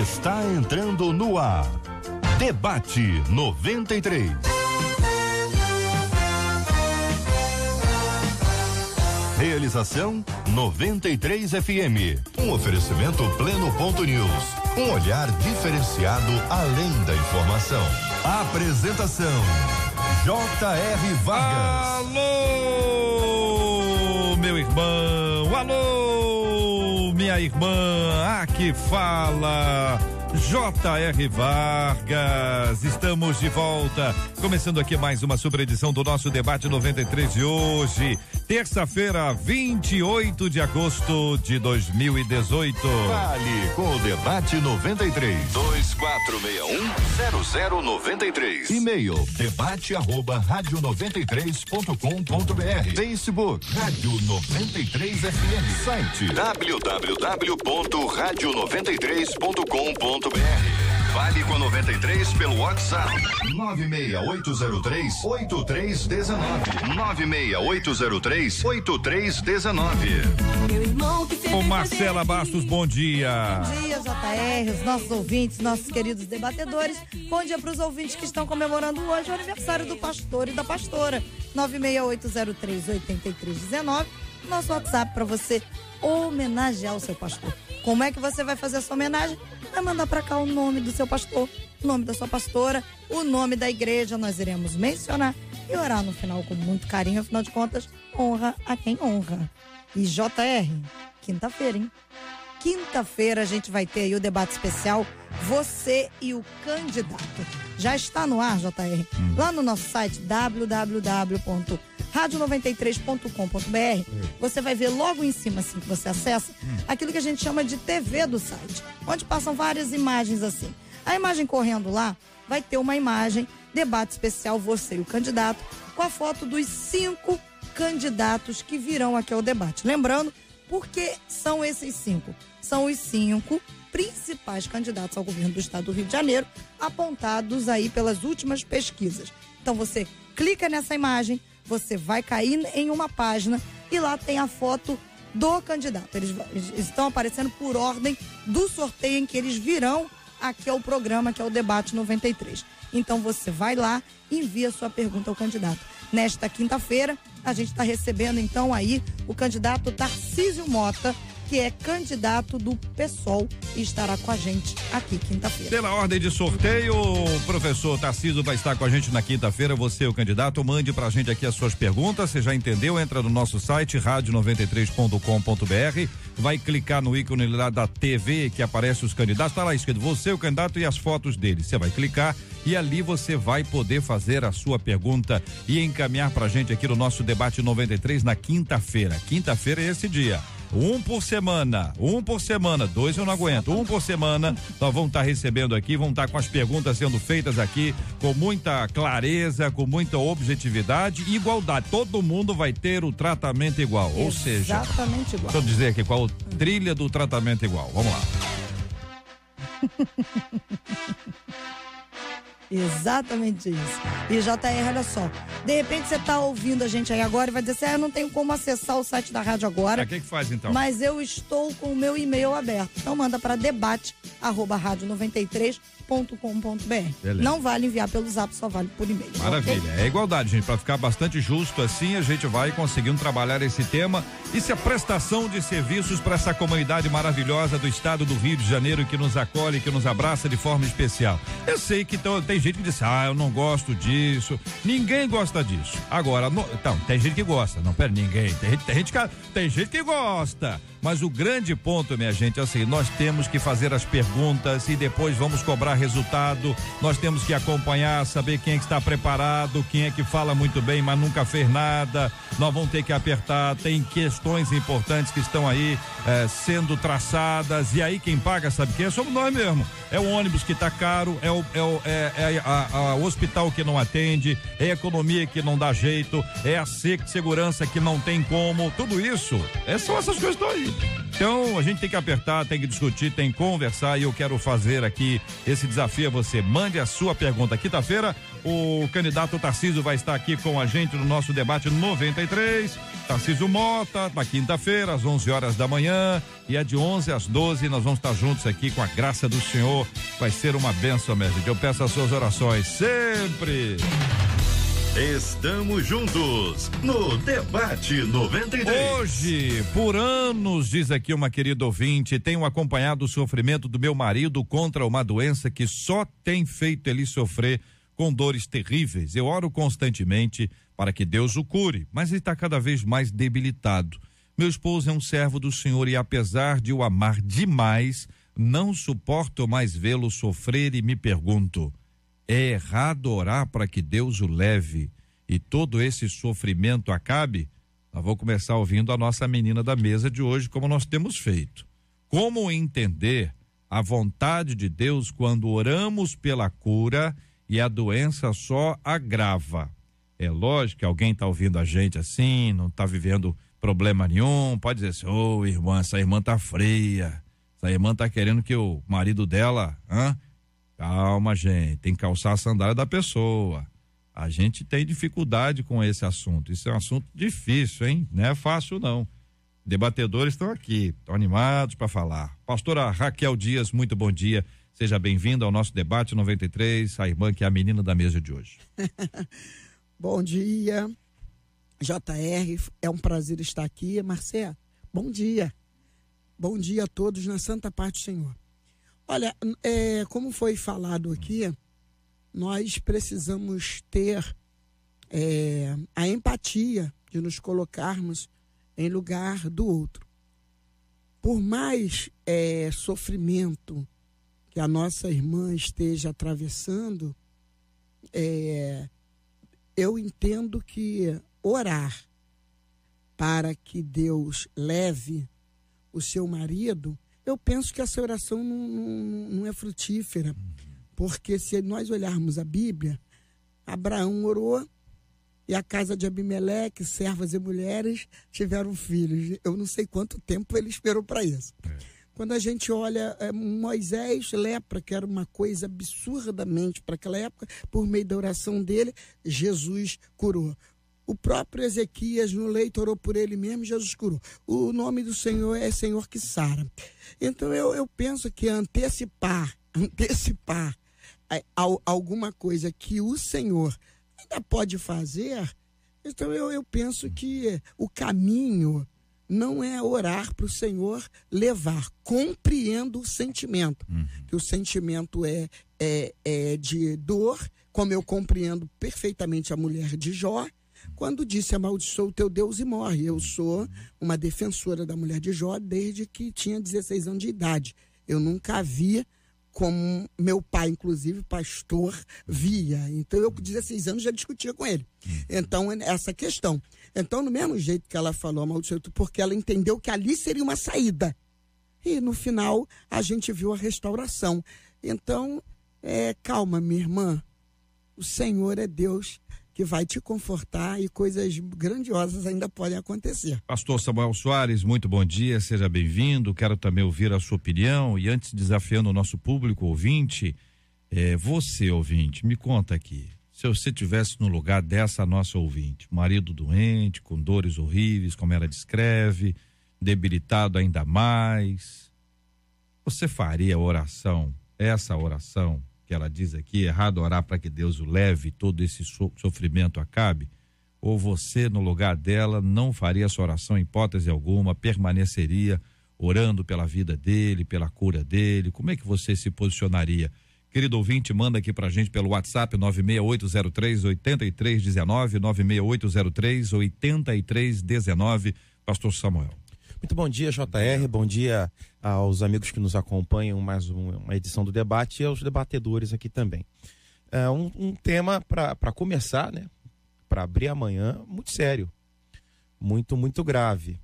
está entrando no ar. Debate 93. Realização 93 FM. Um oferecimento Pleno.news. Um olhar diferenciado além da informação. Apresentação J.R. Vargas. Alô, meu irmão. Alô, minha irmã. Aqui fala J.R. Vargas. Estamos de volta, começando aqui mais uma super edição do nosso Debate 93 de hoje, terça-feira, 28 de agosto de 2018. Fale com o Debate 93. 2461-0093. E-mail debate@radio93.com.br. Facebook Rádio 93 FM. Site www.radio93.com.br. Fale com a 93 pelo WhatsApp 96803-8319. 96803-8319. Ô Marcela Bastos, bom dia. Bom dia, JR, os nossos ouvintes, nossos queridos debatedores. Bom dia para os ouvintes que estão comemorando hoje o aniversário do pastor e da pastora. 96803-8319. Nosso WhatsApp para você homenagear o seu pastor. Como é que você vai fazer a sua homenagem? Vai mandar para cá o nome do seu pastor, o nome da sua pastora, o nome da igreja, nós iremos mencionar e orar no final com muito carinho, afinal de contas, honra a quem honra. E JR, quinta-feira, hein? Quinta-feira a gente vai ter aí o debate especial, você e o candidato. Já está no ar, JR? Lá no nosso site www.radio93.com.br, você vai ver logo em cima, assim que você acessa, aquilo que a gente chama de TV do site, onde passam várias imagens assim. A imagem correndo lá vai ter uma imagem, debate especial, você e o candidato, com a foto dos 5 candidatos que virão aqui ao debate. Lembrando, por que são esses 5? São os 5 principais candidatos ao governo do estado do Rio de Janeiro, apontados aí pelas últimas pesquisas. Então você clica nessa imagem, você vai cair em uma página e lá tem a foto do candidato. Eles estão aparecendo por ordem do sorteio em que eles virão aqui ao programa, que é o Debate 93. Então você vai lá e envia sua pergunta ao candidato. Nesta quinta-feira, a gente está recebendo então aí o candidato Tarcísio Mota, que é candidato do PSOL e estará com a gente aqui quinta-feira. Pela ordem de sorteio, o professor Tarcísio vai estar com a gente na quinta-feira. Você, o candidato, mande pra gente aqui as suas perguntas. Você já entendeu? Entra no nosso site radio93.com.br, vai clicar no ícone lá da TV que aparece os candidatos, tá lá escrito você, o candidato e as fotos dele. Você vai clicar e ali você vai poder fazer a sua pergunta e encaminhar pra gente aqui no nosso Debate 93 na quinta-feira. Quinta-feira é esse dia. Um por semana, 2 eu não aguento, 1 por semana, nós vamos estar recebendo aqui, vamos estar com as perguntas sendo feitas aqui com muita clareza, com muita objetividade e igualdade, todo mundo vai ter o tratamento igual, ou seja, exatamente igual. Deixa eu dizer aqui qual trilha do tratamento igual, vamos lá. Exatamente isso. E JR, olha só, de repente você tá ouvindo a gente aí agora e vai dizer assim, eu não tenho como acessar o site da rádio agora. O que faz então? Mas eu estou com o meu e-mail aberto. Então manda para debate@radio93.com.br. Não vale enviar pelo Zap, só vale por e-mail. Maravilha, okay? É igualdade, gente, para ficar bastante justo assim, a gente vai conseguindo trabalhar esse tema e se a prestação de serviços para essa comunidade maravilhosa do estado do Rio de Janeiro que nos acolhe, que nos abraça de forma especial. Eu sei que tem gente que diz, eu não gosto disso. Ninguém gosta disso. Agora, então, tem gente que gosta. Não, pera, ninguém. Tem gente que gosta. Mas o grande ponto, minha gente, é assim, nós temos que fazer as perguntas e depois vamos cobrar resultado. Nós temos que acompanhar, saber quem é que está preparado, quem é que fala muito bem, mas nunca fez nada. Nós vamos ter que apertar. Tem questões importantes que estão aí sendo traçadas. E aí quem paga, sabe quem é? Somos nós mesmo. É o ônibus que está caro, é o hospital que não atende, é a economia que não dá jeito, é a segurança que não tem como. Tudo isso, são essas questões. Então a gente tem que apertar, tem que discutir, tem que conversar e eu quero fazer aqui esse desafio a você. Mande a sua pergunta. Quinta-feira o candidato Tarcísio vai estar aqui com a gente no nosso debate 93. Tarcísio Mota, na quinta-feira, às 11 horas da manhã, e é de 11 às 12, nós vamos estar juntos aqui com a graça do Senhor. Vai ser uma bênção, minha gente. Eu peço as suas orações sempre. Estamos juntos no Debate 93. Hoje, por anos, diz aqui uma querida ouvinte, tenho acompanhado o sofrimento do meu marido contra uma doença que só tem feito ele sofrer com dores terríveis. Eu oro constantemente para que Deus o cure, mas ele está cada vez mais debilitado. Meu esposo é um servo do Senhor e, apesar de o amar demais, não suporto mais vê-lo sofrer e me pergunto: é errado orar para que Deus o leve e todo esse sofrimento acabe? Nós vamos começar ouvindo a nossa menina da mesa de hoje, como nós temos feito. Como entender a vontade de Deus quando oramos pela cura e a doença só agrava? É lógico que alguém está ouvindo a gente assim, não está vivendo problema nenhum, pode dizer assim: ô irmã, essa irmã tá fria, essa irmã tá querendo que o marido dela, Calma, gente, tem que calçar a sandália da pessoa. A gente tem dificuldade com esse assunto. Isso é um assunto difícil, hein? Não é fácil, não. Debatedores estão aqui, estão animados para falar. Pastora Raquel Dias, muito bom dia. Seja bem-vinda ao nosso Debate 93, a irmã que é a menina da mesa de hoje. Bom dia, JR, é um prazer estar aqui. Marcelo, bom dia. Bom dia a todos na santa paz do Senhor. Olha, como foi falado aqui, nós precisamos ter a empatia de nos colocarmos em lugar do outro. Por mais sofrimento que a nossa irmã esteja atravessando, eu entendo que orar para que Deus leve o seu marido, eu penso que essa oração não é frutífera, porque se nós olharmos a Bíblia, Abraão orou e a casa de Abimeleque, servas e mulheres, tiveram filhos. Eu não sei quanto tempo ele esperou para isso. Quando a gente olha Moisés, lepra, que era uma coisa absurdamente para aquela época, por meio da oração dele, Jesus curou. O próprio Ezequias no leito orou por ele mesmo, Jesus curou. O nome do Senhor é Senhor que sara. Então eu penso que antecipar alguma coisa que o Senhor ainda pode fazer, então eu penso que o caminho não é orar para o Senhor levar. Compreendo o sentimento, que o sentimento é de dor, como eu compreendo perfeitamente a mulher de Jó, quando disse: amaldiçoa o teu Deus e morre. Eu sou uma defensora da mulher de Jó desde que tinha 16 anos de idade. Eu nunca vi como meu pai, inclusive, pastor, via. Então, eu com 16 anos já discutia com ele. Então, essa questão. Então, no mesmo jeito que ela falou, amaldiçoa, porque ela entendeu que ali seria uma saída. E, no final, a gente viu a restauração. Então, calma, minha irmã. O Senhor é Deus que vai te confortar e coisas grandiosas ainda podem acontecer. Pastor Samuel Soares, muito bom dia, seja bem-vindo. Quero também ouvir a sua opinião e, antes, desafiando o nosso público ouvinte, você, ouvinte, me conta aqui, se você estivesse no lugar dessa nossa ouvinte, marido doente, com dores horríveis, como ela descreve, debilitado ainda mais, você faria essa oração que ela diz aqui: errado orar para que Deus o leve, todo esse sofrimento acabe? Ou você, no lugar dela, não faria essa oração em hipótese alguma, permaneceria orando pela vida dele, pela cura dele? Como é que você se posicionaria? Querido ouvinte, manda aqui pra gente pelo WhatsApp 96803-8319, 96803-8319, Pastor Samuel. Muito bom dia, JR, bom dia aos amigos que nos acompanham, mais uma edição do debate, e aos debatedores aqui também. Um tema para começar, né? Para abrir amanhã, muito sério, muito grave.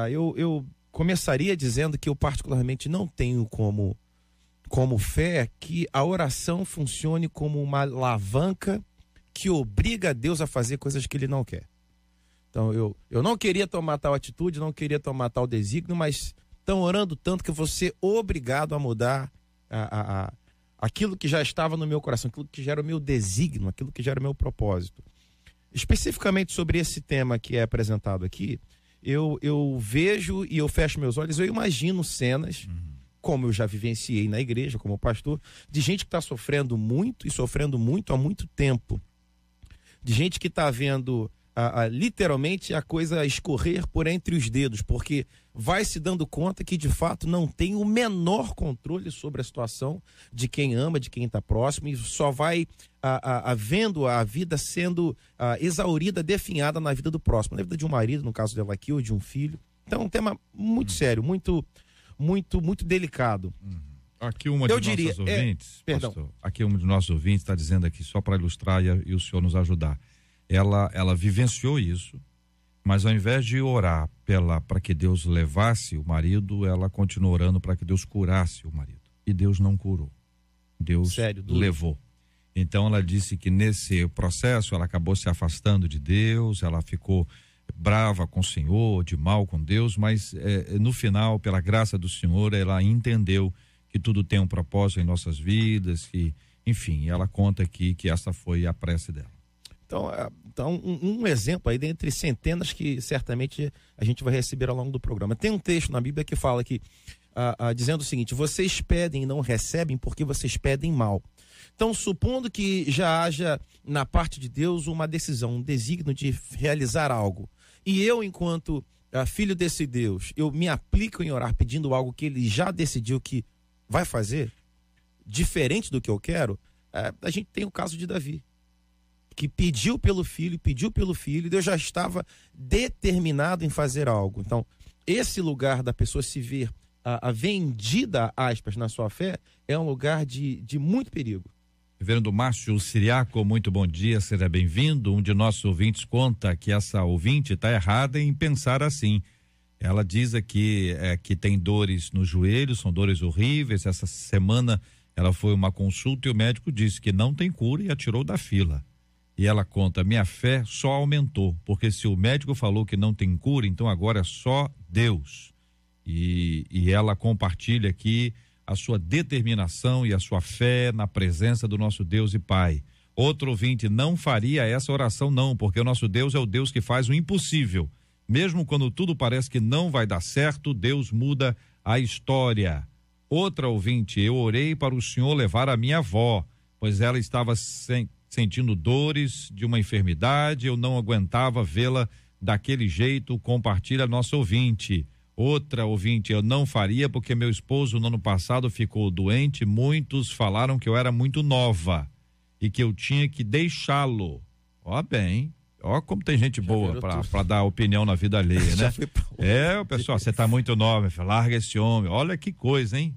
Eu começaria dizendo que eu particularmente não tenho como fé que a oração funcione como uma alavanca que obriga a Deus a fazer coisas que ele não quer. Então, eu não queria tomar tal atitude, não queria tomar tal desígnio, mas estão orando tanto que eu vou ser obrigado a mudar aquilo que já estava no meu coração, aquilo que já era o meu desígnio, aquilo que já era o meu propósito. especificamente sobre esse tema que é apresentado aqui, eu vejo e eu fecho meus olhos, eu imagino cenas, como eu já vivenciei na igreja, como pastor, de gente que está sofrendo muito e sofrendo muito há muito tempo. De gente que está vendo literalmente a coisa escorrer por entre os dedos, porque vai se dando conta que de fato não tem o menor controle sobre a situação de quem ama, de quem está próximo, e só vai vendo a vida sendo exaurida, definhada na vida do próximo, na vida de um marido, no caso dela aqui, ou de um filho. Então é um tema muito sério, muito delicado. Aqui uma de nossos ouvintes, pastor, aqui um de nossos ouvintes está dizendo aqui, só para ilustrar e o senhor nos ajudar. Ela vivenciou isso, mas ao invés de orar para que Deus levasse o marido, ela continuou orando para que Deus curasse o marido. E Deus não curou. Deus levou. Então ela disse que nesse processo ela acabou se afastando de Deus, ela ficou brava com o Senhor, de mal com Deus, mas no final, pela graça do Senhor, ela entendeu que tudo tem um propósito em nossas vidas, que, enfim, ela conta aqui que essa foi a prece dela. Então um exemplo aí dentre centenas que certamente a gente vai receber ao longo do programa. Tem um texto na Bíblia que fala que, dizendo o seguinte: vocês pedem e não recebem porque vocês pedem mal. Então, supondo que já haja na parte de Deus uma decisão, um desígnio de realizar algo, e eu, enquanto filho desse Deus, eu me aplico em orar pedindo algo que ele já decidiu que vai fazer, diferente do que eu quero, a gente tem o caso de Davi, que pediu pelo filho, e Deus já estava determinado em fazer algo. Então, esse lugar da pessoa se ver vendida, aspas, na sua fé, é um lugar de muito perigo. Reverendo Márcio Siriaco, muito bom dia, seja bem-vindo. Um de nossos ouvintes conta que essa ouvinte está errada em pensar assim. Ela diz aqui que tem dores nos joelhos, são dores horríveis. Essa semana ela foi a uma consulta e o médico disse que não tem cura e a tirou da fila. E ela conta: minha fé só aumentou, porque se o médico falou que não tem cura, então agora é só Deus. E ela compartilha aqui a sua determinação e a sua fé na presença do nosso Deus e Pai. Outro ouvinte: não faria essa oração não, porque o nosso Deus é o Deus que faz o impossível. Mesmo quando tudo parece que não vai dar certo, Deus muda a história. Outra ouvinte: eu orei para o Senhor levar a minha avó, pois ela estava sentindo dores de uma enfermidade, eu não aguentava vê-la daquele jeito. Compartilha nosso ouvinte. Outra ouvinte: eu não faria porque meu esposo no ano passado ficou doente, muitos falaram que eu era muito nova e que eu tinha que deixá-lo. Ó bem, ó como tem gente boa para dar opinião na vida alheia, né? Pessoal, você tá muito nova, larga esse homem, olha que coisa, hein?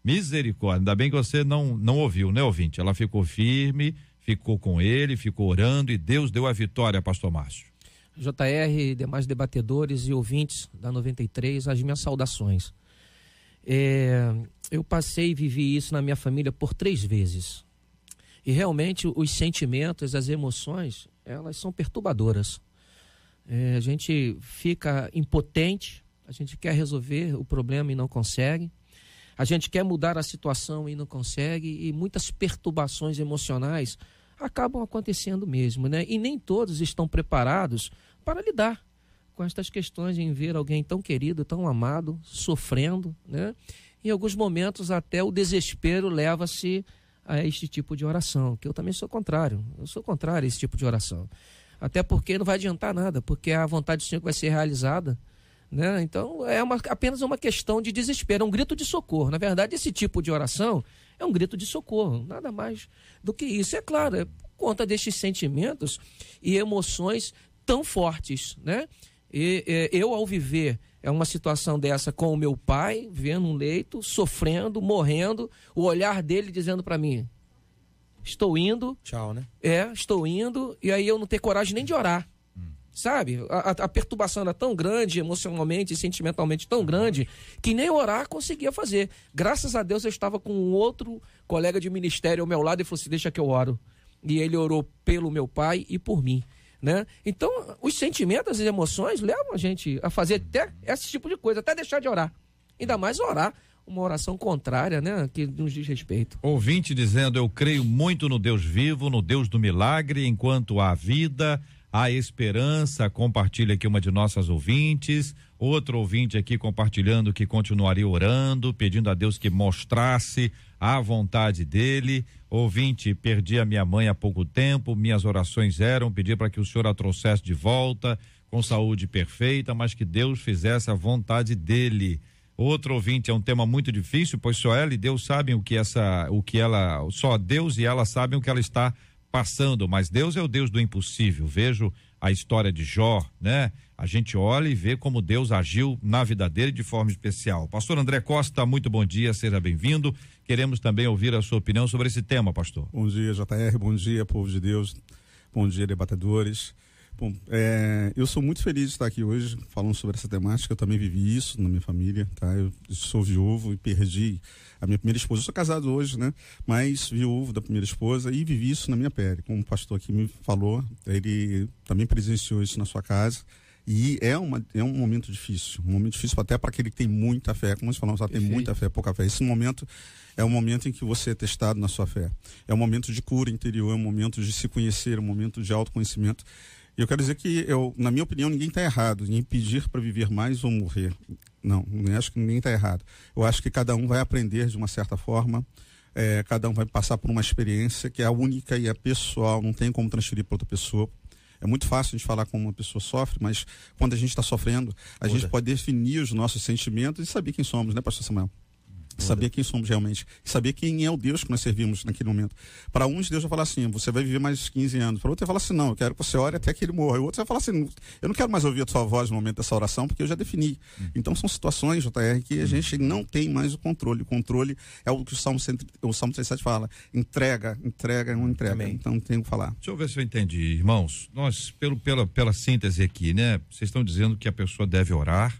Misericórdia, ainda bem que você não ouviu, né, ouvinte? Ela ficou firme, ficou com ele, ficou orando e Deus deu a vitória, pastor Márcio. JR, demais debatedores e ouvintes da 93, as minhas saudações. Eu passei e vivi isso na minha família por 3 vezes. E realmente os sentimentos, as emoções, elas são perturbadoras. A gente fica impotente, a gente quer resolver o problema e não consegue. A gente quer mudar a situação e não consegue, e muitas perturbações emocionais acabam acontecendo mesmo, né? E nem todos estão preparados para lidar com estas questões em ver alguém tão querido, tão amado, sofrendo, né? Em alguns momentos até o desespero leva-se a este tipo de oração, que eu também sou contrário. Eu sou contrário a esse tipo de oração. Até porque não vai adiantar nada, porque a vontade do Senhor vai ser realizada, né? Então é apenas uma questão de desespero, é um grito de socorro. Na verdade, esse tipo de oração é um grito de socorro, nada mais do que isso. É claro, é por conta destes sentimentos e emoções tão fortes, né? Eu, ao viver uma situação dessa com o meu pai, vendo um leito, sofrendo, morrendo, o olhar dele dizendo para mim: estou indo. Tchau, né? Estou indo, e aí eu não ter coragem nem de orar. Sabe? A perturbação era tão grande, emocionalmente e sentimentalmente tão grande, que nem orar conseguia fazer. Graças a Deus eu estava com um outro colega de ministério ao meu lado e falou assim: deixa que eu oro. E ele orou pelo meu pai e por mim, né? Então, os sentimentos e emoções levam a gente a fazer até esse tipo de coisa, até deixar de orar. Ainda mais orar uma oração contrária, né? Que nos diz respeito. Ouvinte dizendo: eu creio muito no Deus vivo, no Deus do milagre, enquanto há vida, há esperança. Compartilha aqui uma de nossas ouvintes. Outro ouvinte aqui compartilhando que continuaria orando, pedindo a Deus que mostrasse a vontade dele. Ouvinte: perdi a minha mãe há pouco tempo, minhas orações eram pedir para que o Senhor a trouxesse de volta com saúde perfeita, mas que Deus fizesse a vontade dele. Outro ouvinte: é um tema muito difícil, pois só ela e Deus sabem só Deus e ela sabem o que ela está passando, mas Deus é o Deus do impossível. Vejo a história de Jó, né? A gente olha e vê como Deus agiu na vida dele de forma especial. Pastor André Costa, muito bom dia, seja bem-vindo. Queremos também ouvir a sua opinião sobre esse tema, pastor. Bom dia, JR, bom dia, povo de Deus, bom dia, debatedores. Bom, eu sou muito feliz de estar aqui hoje falando sobre essa temática. Eu também vivi isso na minha família, tá? Eu sou viúvo e perdi a minha primeira esposa. Eu sou casado hoje, né? Mas viúvo da primeira esposa e vivi isso na minha pele. Como o pastor aqui me falou, ele também presenciou isso na sua casa. E é um momento difícil até para aquele que tem muita fé. Como nós falamos, tem muita fé, pouca fé. Esse momento é um momento em que você é testado na sua fé. É um momento de cura interior, é um momento de se conhecer, é um momento de autoconhecimento. E eu quero dizer que, na minha opinião, ninguém está errado em pedir para viver mais ou morrer. Não acho que ninguém está errado. Eu acho que cada um vai aprender de uma certa forma, cada um vai passar por uma experiência que é a única e é pessoal, não tem como transferir para outra pessoa. É muito fácil a gente falar como uma pessoa sofre, mas quando a gente está sofrendo, a gente pode definir os nossos sentimentos e saber quem somos, né, pastor Samuel? Saber quem somos realmente, saber quem é o Deus que nós servimos naquele momento. Para uns, Deus vai falar assim: você vai viver mais 15 anos. Para outro, ele vai falar assim: não, eu quero que você ore até que ele morra. E o outro vai falar assim: eu não quero mais ouvir a sua voz no momento dessa oração, porque eu já defini. Então são situações, JR, que a gente não tem mais o controle. O controle é o que o Salmo 37 fala: entrega, não entrega. Amém. Então não tem o que falar. Deixa eu ver se eu entendi, irmãos. Nós, pela síntese aqui, né? Vocês estão dizendo que a pessoa deve orar,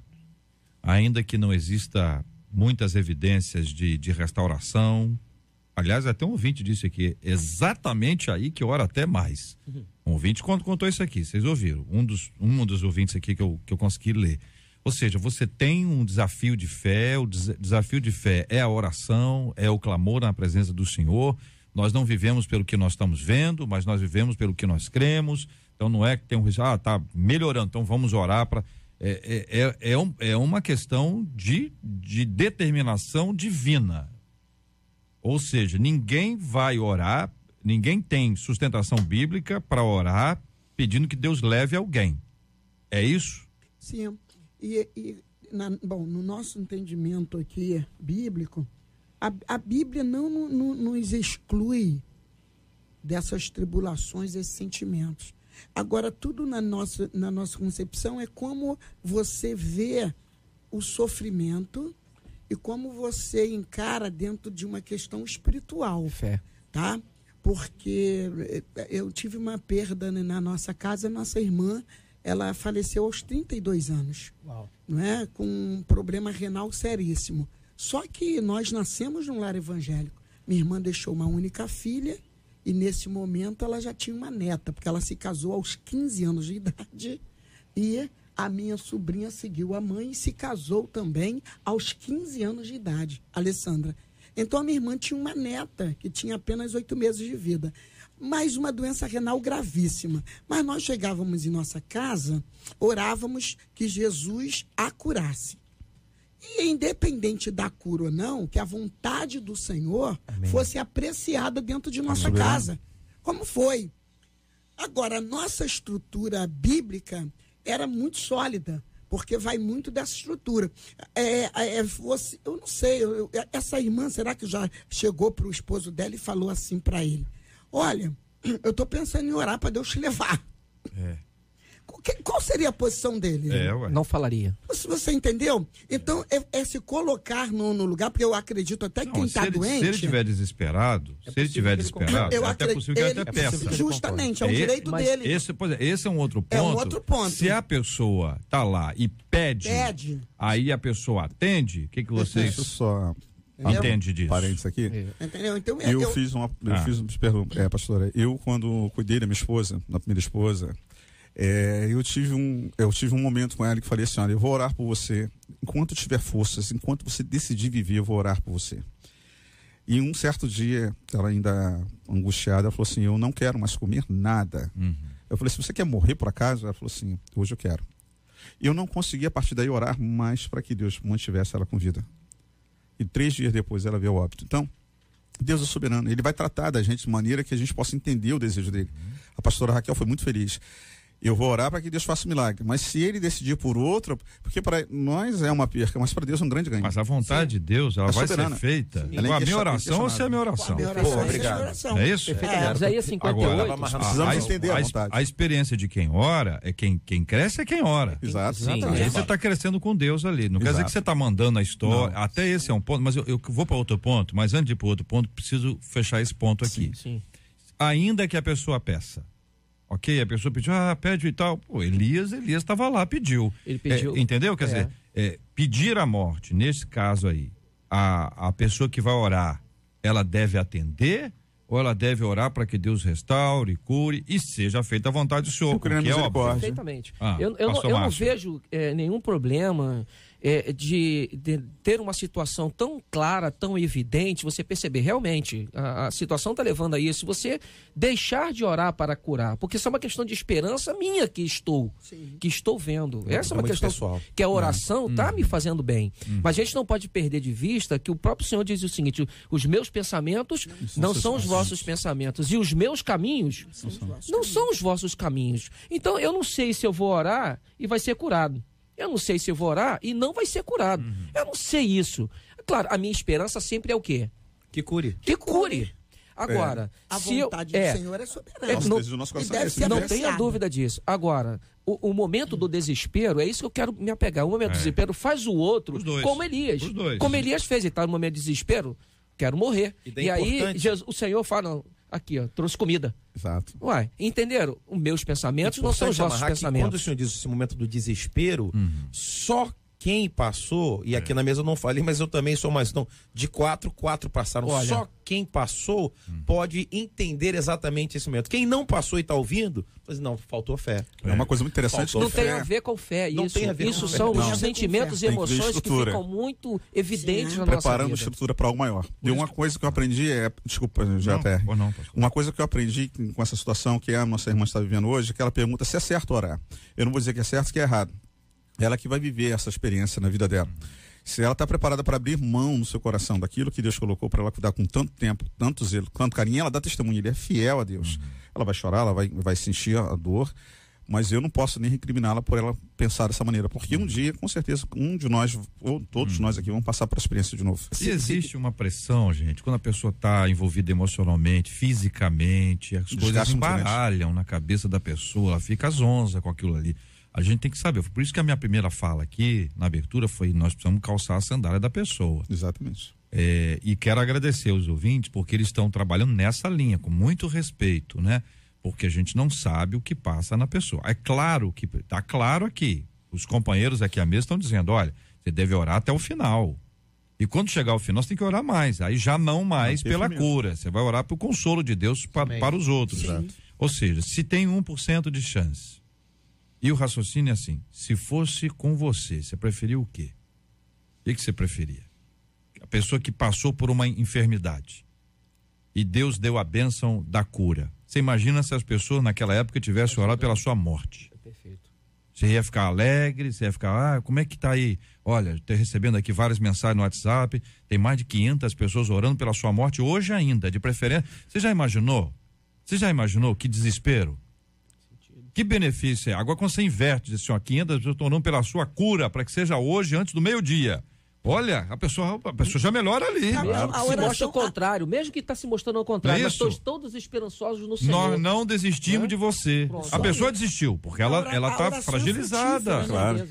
ainda que não exista muitas evidências de restauração. Aliás, até um ouvinte disse aqui, exatamente aí que ora até mais. Um ouvinte contou isso aqui, vocês ouviram. Um dos ouvintes aqui que eu consegui ler. Ou seja, você tem um desafio de fé, o desafio de fé é a oração, é o clamor na presença do Senhor. Nós não vivemos pelo que nós estamos vendo, mas nós vivemos pelo que nós cremos. Então não é que tem tá melhorando, então vamos orar para... É uma questão de determinação divina. Ou seja, ninguém vai orar, ninguém tem sustentação bíblica para orar pedindo que Deus leve alguém. É isso? Sim. No nosso entendimento aqui bíblico, a Bíblia não nos exclui dessas tribulações, desses sentimentos. Agora, tudo na nossa concepção é como você vê o sofrimento e como você encara dentro de uma questão espiritual. Fé. Tá? Porque eu tive uma perda na nossa casa, nossa irmã, ela faleceu aos 32 anos. Uau. Não é? Com um problema renal seríssimo. Só que nós nascemos num lar evangélico. Minha irmã deixou uma única filha. E nesse momento ela já tinha uma neta, porque ela se casou aos 15 anos de idade e a minha sobrinha seguiu a mãe e se casou também aos 15 anos de idade, Alessandra. Então a minha irmã tinha uma neta que tinha apenas 8 meses de vida, mas uma doença renal gravíssima. Mas nós chegávamos em nossa casa, orávamos que Jesus a curasse. E independente da cura ou não, que a vontade do Senhor Amém. Fosse apreciada dentro de nossa casa. Como foi? Agora, a nossa estrutura bíblica era muito sólida, porque vai muito dessa estrutura. Eu não sei, essa irmã, será que já chegou para o esposo dela e falou assim para ele: olha, eu estou pensando em orar para Deus te levar. Qual seria a posição dele? Não falaria. Você entendeu? Então, é se colocar no lugar, porque eu acredito até que quem está doente... Se ele estiver desesperado, é até possível que ele até peça. Justamente, é o direito dele. Esse é um outro ponto. É um outro ponto. Se a pessoa está lá e pede, aí a pessoa atende, o que vocês... Deixa eu só... Entende disso? Parênteses aqui. Entendeu? Então, pastora, eu quando cuidei da minha esposa, da primeira esposa, Eu tive um momento com ela que falei assim, olha, eu vou orar por você, enquanto eu tiver forças, enquanto você decidir viver, eu vou orar por você. E um certo dia, ela ainda angustiada, ela falou assim, eu não quero mais comer nada. Eu falei assim, você quer morrer por acaso? Ela falou assim, hoje eu quero. E eu não consegui a partir daí orar mais para que Deus mantivesse ela com vida. E 3 dias depois ela veio ao óbito. Então, Deus é soberano, Ele vai tratar da gente de maneira que a gente possa entender o desejo dele. A pastora Raquel foi muito feliz. Eu vou orar para que Deus faça um milagre. Mas se Ele decidir por outro, porque para nós é uma perca, mas para Deus é um grande ganho. Mas a vontade de Deus, ela vai ser feita. Ela é Com a minha oração ou se é a minha oração? Obrigado. É isso? Isaías 58. Agora, precisamos entender a vontade. A experiência de quem ora, quem cresce é quem ora. Exato. Aí você está crescendo com Deus ali. Não quer dizer que você está mandando a história. Não. Até esse é um ponto, mas eu vou para outro ponto. Mas antes de ir para outro ponto, preciso fechar esse ponto aqui. Sim. Ainda que a pessoa peça. Ok, a pessoa pediu, pede e tal. Pô, Elias estava lá, pediu. Ele pediu. Entendeu? Quer dizer, pedir a morte, nesse caso aí, a pessoa que vai orar, ela deve atender ou ela deve orar para que Deus restaure, cure e seja feita a vontade do Senhor? Que é óbvio. Perfeitamente. Eu não vejo nenhum problema de ter uma situação tão clara, tão evidente, você perceber realmente a situação está levando a isso, você deixar de orar para curar, porque isso é uma questão de esperança minha que estou vendo. Essa é uma questão pessoal. Que a oração está me fazendo bem. Mas a gente não pode perder de vista que o próprio Senhor diz o seguinte: os meus pensamentos não são os vossos pensamentos e os meus caminhos não são os vossos caminhos. Então eu não sei se eu vou orar e vai ser curado. Eu não sei se eu vou orar e não vai ser curado. Eu não sei isso. Claro, a minha esperança sempre é o quê? Que cure. Agora, a se vontade do Senhor é soberana. Não tenha dúvida disso. Agora, o momento do desespero, é isso que eu quero me apegar. O momento do desespero faz o outro como Elias. Como Elias fez, ele estava no momento de desespero, quero morrer. E aí o Senhor fala, não, aqui, ó, trouxe comida. Exato. Uai, entenderam? Os meus pensamentos não são os vossos pensamentos. Quando o senhor diz esse momento do desespero, só quem passou, e aqui na mesa eu não falei, mas eu também sou mais, então, de 4 passaram. Olha, só quem passou pode entender exatamente esse momento. Quem não passou e está ouvindo, mas não, faltou fé. É uma coisa muito interessante. Não tem a ver com fé, isso são os sentimentos e emoções que ficam muito evidentes na nossa vida. Preparando a estrutura para algo maior. E uma coisa que eu aprendi desculpa, JR. Uma coisa que eu aprendi com essa situação que a nossa irmã está vivendo hoje, que ela pergunta se é certo orar. Eu não vou dizer que é certo, que é errado. Ela que vai viver essa experiência na vida dela. Se ela está preparada para abrir mão no seu coração daquilo que Deus colocou para ela cuidar com tanto tempo, tanto zelo, tanto carinho, ela dá testemunho, ele é fiel a Deus. Ela vai chorar, ela vai sentir a dor, mas eu não posso nem recriminá-la por ela pensar dessa maneira, porque um dia, com certeza, um de nós, ou todos nós aqui, vamos passar por experiência de novo. E existe uma pressão, gente, quando a pessoa está envolvida emocionalmente, fisicamente, as coisas embaralham na cabeça da pessoa, ela fica zonza com aquilo ali. A gente tem que saber, por isso que a minha primeira fala aqui, na abertura, foi: nós precisamos calçar a sandália da pessoa. Exatamente. E quero agradecer os ouvintes, porque eles estão trabalhando nessa linha, com muito respeito, né? Porque a gente não sabe o que passa na pessoa. É claro que, tá claro aqui, os companheiros aqui à mesa estão dizendo: olha, você deve orar até o final. E quando chegar ao final, você tem que orar mais. Aí já não mais pela cura, você vai orar pelo consolo de Deus para os outros. Ou seja, se tem 1% de chance. E o raciocínio é assim: se fosse com você preferiu o quê? O que você preferia? A pessoa que passou por uma enfermidade e Deus deu a bênção da cura. Você imagina se as pessoas naquela época tivessem orado pela sua morte? Perfeito. Você ia ficar alegre, você ia ficar, como é que tá aí? Olha, estou recebendo aqui várias mensagens no WhatsApp, tem mais de 500 pessoas orando pela sua morte hoje ainda, de preferência. Você já imaginou? Que desespero? Que benefício é? Agora, quando você inverte, diz assim, ó, 500 pessoas estão orando pela sua cura, para que seja hoje, antes do meio-dia. Olha, a pessoa já melhora ali. Se mostra o contrário, mesmo que está se mostrando ao contrário, mas todos esperançosos no Senhor. Nós não desistimos de você. Pronto. A pessoa desistiu, porque ela está fragilizada. Claro.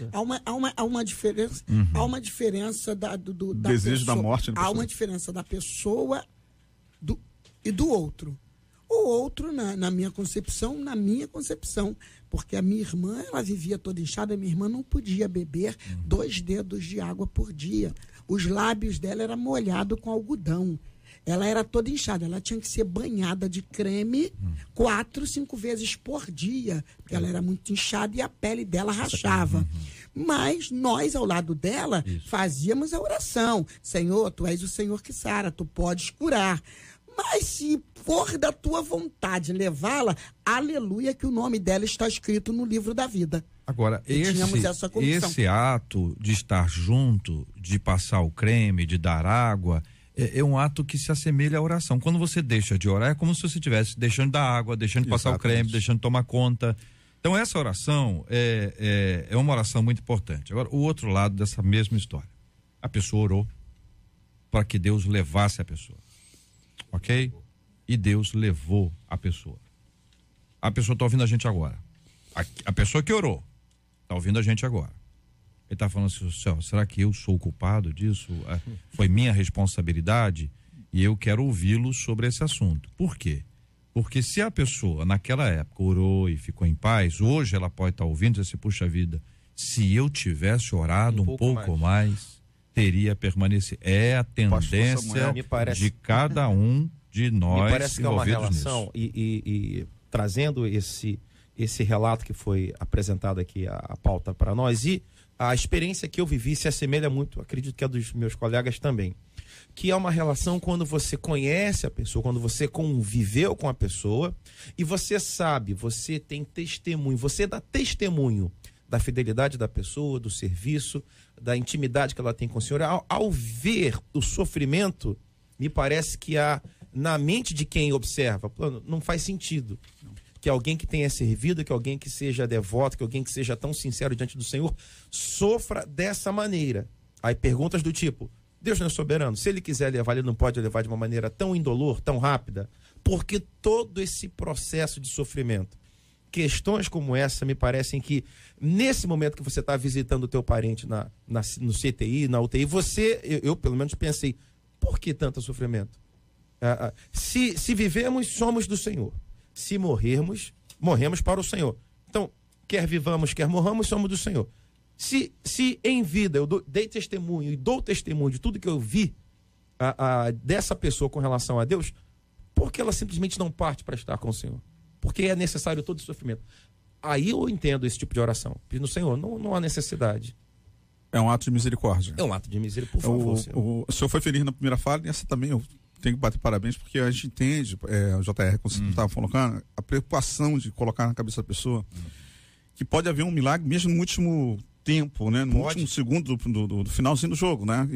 Há uma diferença, há uma diferença da desejo pessoa, da morte. Há uma diferença da pessoa e do outro. O outro, na minha concepção, porque a minha irmã, ela vivia toda inchada, minha irmã não podia beber 2 dedos de água por dia. Os lábios dela eram molhados com algodão. ela era toda inchada, ela tinha que ser banhada de creme 4, 5 vezes por dia, porque ela era muito inchada e a pele dela rachava. Mas nós, ao lado dela, fazíamos a oração. Senhor, tu és o Senhor que sara, tu podes curar. Mas se for da tua vontade levá-la, aleluia, que o nome dela está escrito no livro da vida. Agora, essa esse ato de estar junto, de passar o creme, de dar água, é um ato que se assemelha à oração. Quando você deixa de orar, é como se você estivesse deixando de dar água, deixando de passar o creme, deixando de tomar conta. Então, essa oração é uma oração muito importante. Agora, o outro lado dessa mesma história. A pessoa orou para que Deus levasse a pessoa. Ok? E Deus levou a pessoa. A pessoa está ouvindo a gente agora. A pessoa que orou está ouvindo a gente agora. Ele está falando assim, céu, será que eu sou o culpado disso? Foi minha responsabilidade? E eu quero ouvi-lo sobre esse assunto. Por quê? Porque se a pessoa naquela época orou e ficou em paz, hoje ela pode estar ouvindo e dizer assim, puxa vida, se eu tivesse orado um pouco mais, teria permanecido. É a tendência de cada um de nós. Me parece que é uma relação e trazendo esse relato que foi apresentado aqui, a pauta para nós, e a experiência que eu vivi se assemelha muito, acredito que é dos meus colegas também, que é uma relação quando você conhece a pessoa, quando você conviveu com a pessoa e você sabe, você tem testemunho, você dá testemunho da fidelidade da pessoa, do serviço, da intimidade que ela tem com o Senhor. Ao ver o sofrimento, me parece que na mente de quem observa, não faz sentido que alguém que tenha servido, que alguém que seja devoto, que alguém que seja tão sincero diante do Senhor, sofra dessa maneira. Aí perguntas do tipo, Deus não é soberano? Se ele quiser levar, ele não pode levar de uma maneira tão indolor, tão rápida? Porque todo esse processo de sofrimento, questões como essa me parecem que nesse momento que você está visitando o teu parente no CTI, na UTI, eu pelo menos pensei, por que tanto sofrimento? Se vivemos, somos do Senhor. Se morrermos, morremos para o Senhor. Então, quer vivamos, quer morramos, somos do Senhor. Se em vida eu dei testemunho e dou testemunho de tudo que eu vi dessa pessoa com relação a Deus, por que ela simplesmente não parte para estar com o Senhor? Porque é necessário todo esse sofrimento. Aí eu entendo esse tipo de oração. Pedindo, Senhor, não há necessidade. É um ato de misericórdia. É um ato de misericórdia, por favor, Senhor. O senhor foi feliz na primeira fala, e essa também eu tenho que bater parabéns, porque a gente entende, o JR, como você estava colocando, a preocupação de colocar na cabeça da pessoa que pode haver um milagre mesmo no último tempo, né? No último segundo do finalzinho do jogo, né?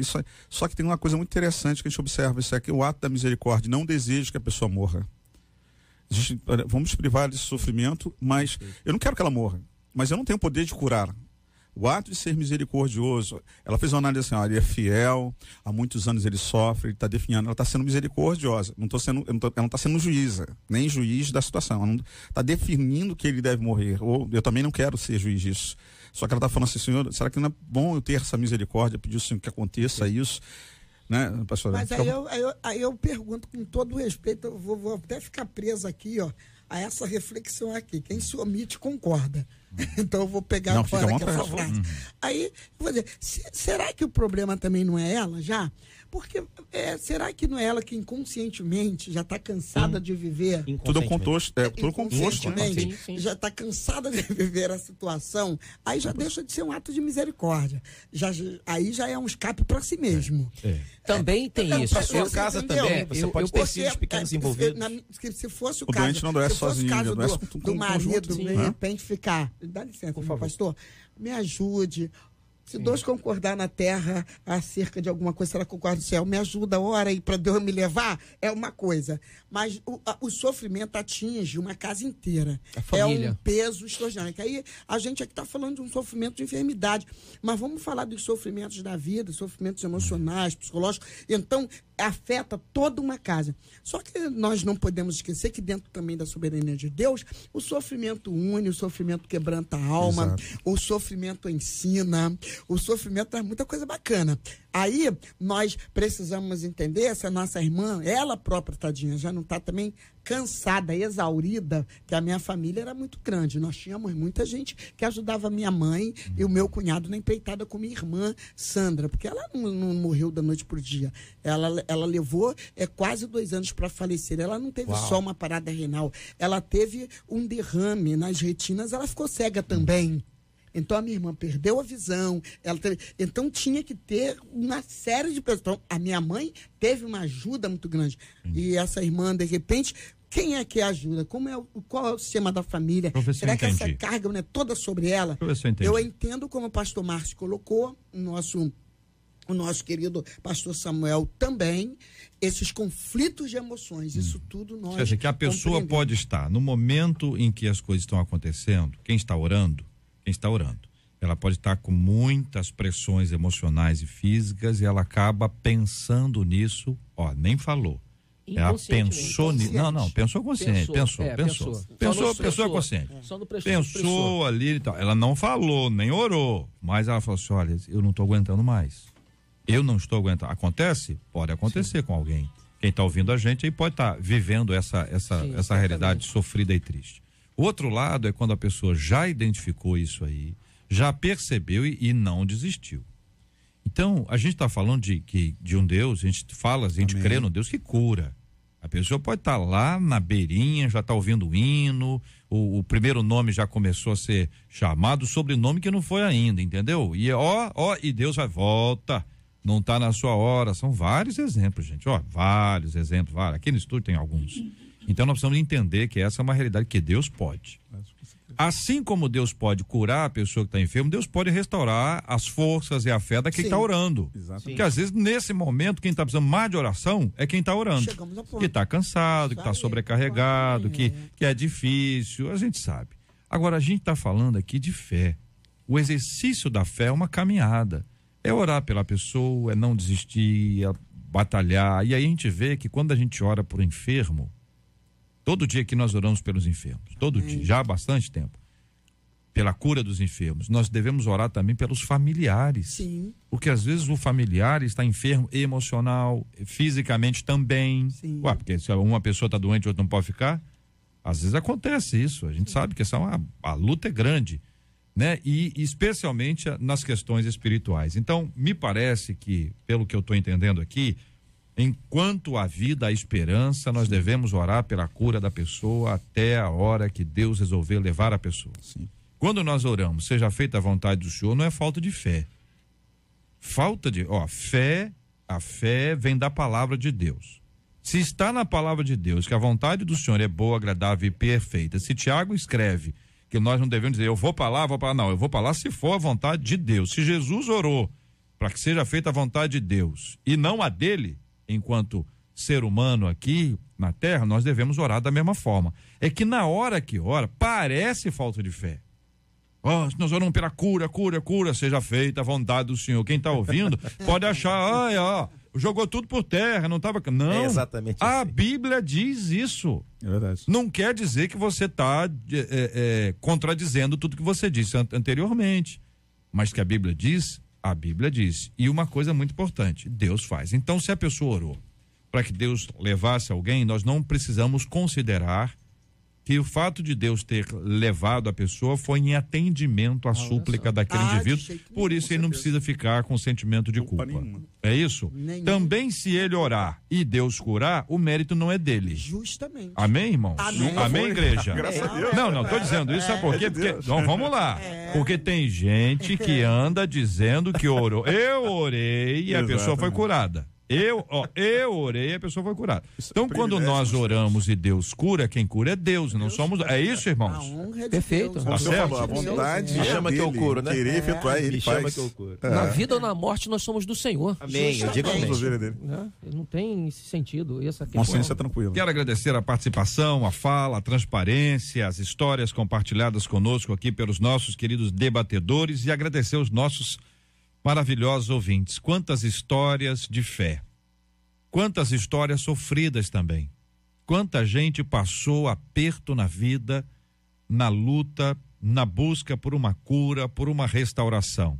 Só que tem uma coisa muito interessante que a gente observa, isso é que o ato da misericórdia não deseja que a pessoa morra. Vamos privar desse sofrimento, mas eu não quero que ela morra, mas eu não tenho o poder de curá-la. O ato de ser misericordioso, ela fez uma análise assim, ele é fiel, há muitos anos ele sofre, ele está definindo, ela está sendo misericordiosa, ela não está sendo juíza, nem juiz da situação, ela está definindo que ele deve morrer, ou eu também não quero ser juiz disso. Só que ela está falando assim, Senhor, será que não é bom eu ter essa misericórdia, pedir ao Senhor que aconteça isso? Né, pastor? Mas aí eu pergunto com todo o respeito, eu vou até ficar preso aqui, ó, a essa reflexão aqui. Quem se omite concorda. Então eu vou pegar fora aqui essa frase. Aí, eu vou dizer, será que o problema também não é ela já? Porque será que não é ela que inconscientemente já está cansada de viver? Tudo composto, tudo composto, né? Sim. Já está cansada de viver a situação, aí já deixa de ser um ato de misericórdia. Aí já é um escape para si mesmo. Também tem isso. Para sua casa também, você pode ter filhos pequenos envolvidos. Se fosse o caso, doente não adoece sozinho, caso adoece do marido, de repente ficar, dá licença, por favor, pastor, me ajude. Se dois concordar na terra acerca de alguma coisa, será que concorda no céu? Me ajuda, ora aí para Deus me levar, é uma coisa. Mas o sofrimento atinge uma casa inteira. É um peso extraordinário. Aí a gente aqui está falando de um sofrimento de enfermidade, mas vamos falar dos sofrimentos da vida, sofrimentos emocionais, psicológicos. Então, afeta toda uma casa. Só que nós não podemos esquecer que dentro também da soberania de Deus, o sofrimento une, o sofrimento quebranta a alma, o sofrimento ensina, o sofrimento é muita coisa bacana. Aí nós precisamos entender, essa nossa irmã, ela própria, tadinha, já não está também cansada, exaurida, que a minha família era muito grande. Nós tínhamos muita gente que ajudava a minha mãe e o meu cunhado na empreitada com minha irmã Sandra, porque ela não morreu da noite pro dia. Ela levou quase 2 anos para falecer. Ela não teve só uma parada renal, ela teve um derrame nas retinas, ela ficou cega também. Então a minha irmã perdeu a visão, então tinha que ter uma série de pessoas. Então, a minha mãe teve uma ajuda muito grande. E essa irmã, de repente, quem é que ajuda? Qual é o sistema da família? Será que essa carga não é toda sobre ela? Eu entendo, como o pastor Márcio colocou, o nosso querido pastor Samuel também, esses conflitos de emoções, isso tudo nós. Ou seja, que a pessoa pode estar no momento em que as coisas estão acontecendo, quem está orando, ela pode estar com muitas pressões emocionais e físicas e ela acaba pensando nisso, nem falou. Ela pensou nisso. Não, pensou consciente, pensou consciente. Pensou ali e tal. Ela não falou, nem orou, mas ela falou assim: olha, eu não estou aguentando mais. Eu não estou aguentando. Acontece? Pode acontecer com alguém. Quem está ouvindo a gente aí pode estar vivendo essa realidade sofrida e triste. O outro lado é quando a pessoa já identificou isso aí, já percebeu e não desistiu. Então, a gente está falando de um Deus, a gente crê no Deus que cura. A pessoa pode estar lá na beirinha, já está ouvindo o hino, o primeiro nome já começou a ser chamado, o sobrenome que não foi ainda, entendeu? E e Deus volta, não está na sua hora. São vários exemplos, gente, vários exemplos, aqui no estúdio tem alguns. Então nós precisamos entender que essa é uma realidade que Deus pode. Assim como Deus pode curar a pessoa que está enferma, Deus pode restaurar as forças e a fé daquele que está orando. Exatamente. Porque às vezes, nesse momento, quem está precisando mais de oração é quem está orando. Que está cansado, que está sobrecarregado, que é difícil, a gente sabe. Agora, a gente está falando aqui de fé. O exercício da fé é uma caminhada. É orar pela pessoa, é não desistir, é batalhar. E aí a gente vê que quando a gente ora por enfermo, todo dia que nós oramos pelos enfermos, todo dia, já há bastante tempo, pela cura dos enfermos, nós devemos orar também pelos familiares. Sim. Porque às vezes o familiar está enfermo emocional, fisicamente também. Sim. Porque se uma pessoa está doente, outra não pode ficar, às vezes acontece isso. A gente sabe que a luta é grande, né? E especialmente nas questões espirituais. Então, me parece que, pelo que eu estou entendendo aqui, enquanto há vida, há esperança, nós devemos orar pela cura da pessoa até a hora que Deus resolver levar a pessoa. Sim. Quando nós oramos, seja feita a vontade do Senhor, não é falta de fé. A fé vem da palavra de Deus. Se está na palavra de Deus que a vontade do Senhor é boa, agradável e perfeita, se Tiago escreve que nós não devemos dizer, eu vou para lá, não, eu vou para lá se for a vontade de Deus. Se Jesus orou para que seja feita a vontade de Deus e não a dele, enquanto ser humano aqui na terra, nós devemos orar da mesma forma. É que na hora que ora, parece falta de fé. Nós oramos pela cura, seja feita a vontade do Senhor. Quem está ouvindo pode achar, jogou tudo por terra, não estava... Não, é exatamente a Bíblia diz isso. É verdade. Não quer dizer que você está contradizendo tudo que você disse anteriormente, mas que a Bíblia diz... A Bíblia diz. E uma coisa muito importante, Deus faz. Então, se a pessoa orou para que Deus levasse alguém, nós não precisamos considerar que o fato de Deus ter levado a pessoa foi em atendimento à súplica daquele indivíduo. Por isso ele não precisa ficar com sentimento de culpa. É isso? Também se ele orar e Deus curar, o mérito não é dele. Justamente. Amém, irmão? Amém, igreja? Graças a Deus. Não, tô dizendo isso, sabe por quê? Porque, então, vamos lá. Porque tem gente que anda dizendo que orou. Eu orei e a pessoa foi curada. Eu orei e a pessoa foi curada. Então, quando nós oramos e Deus cura, quem cura é Deus, não somos. É isso, irmãos? Perfeito. Tá certo? A vontade me chama que eu curo, né? Querer efetuar, ele faz. Chama que eu curo. Na vida ou na morte, nós somos do Senhor. Amém. Eu digo amém. Não tem esse sentido. Consciência tranquila. Quero agradecer a participação, a fala, a transparência, as histórias compartilhadas conosco aqui pelos nossos queridos debatedores e agradecer os nossos maravilhosos ouvintes. Quantas histórias de fé, quantas histórias sofridas também, quanta gente passou aperto na vida, na luta, na busca por uma cura, por uma restauração.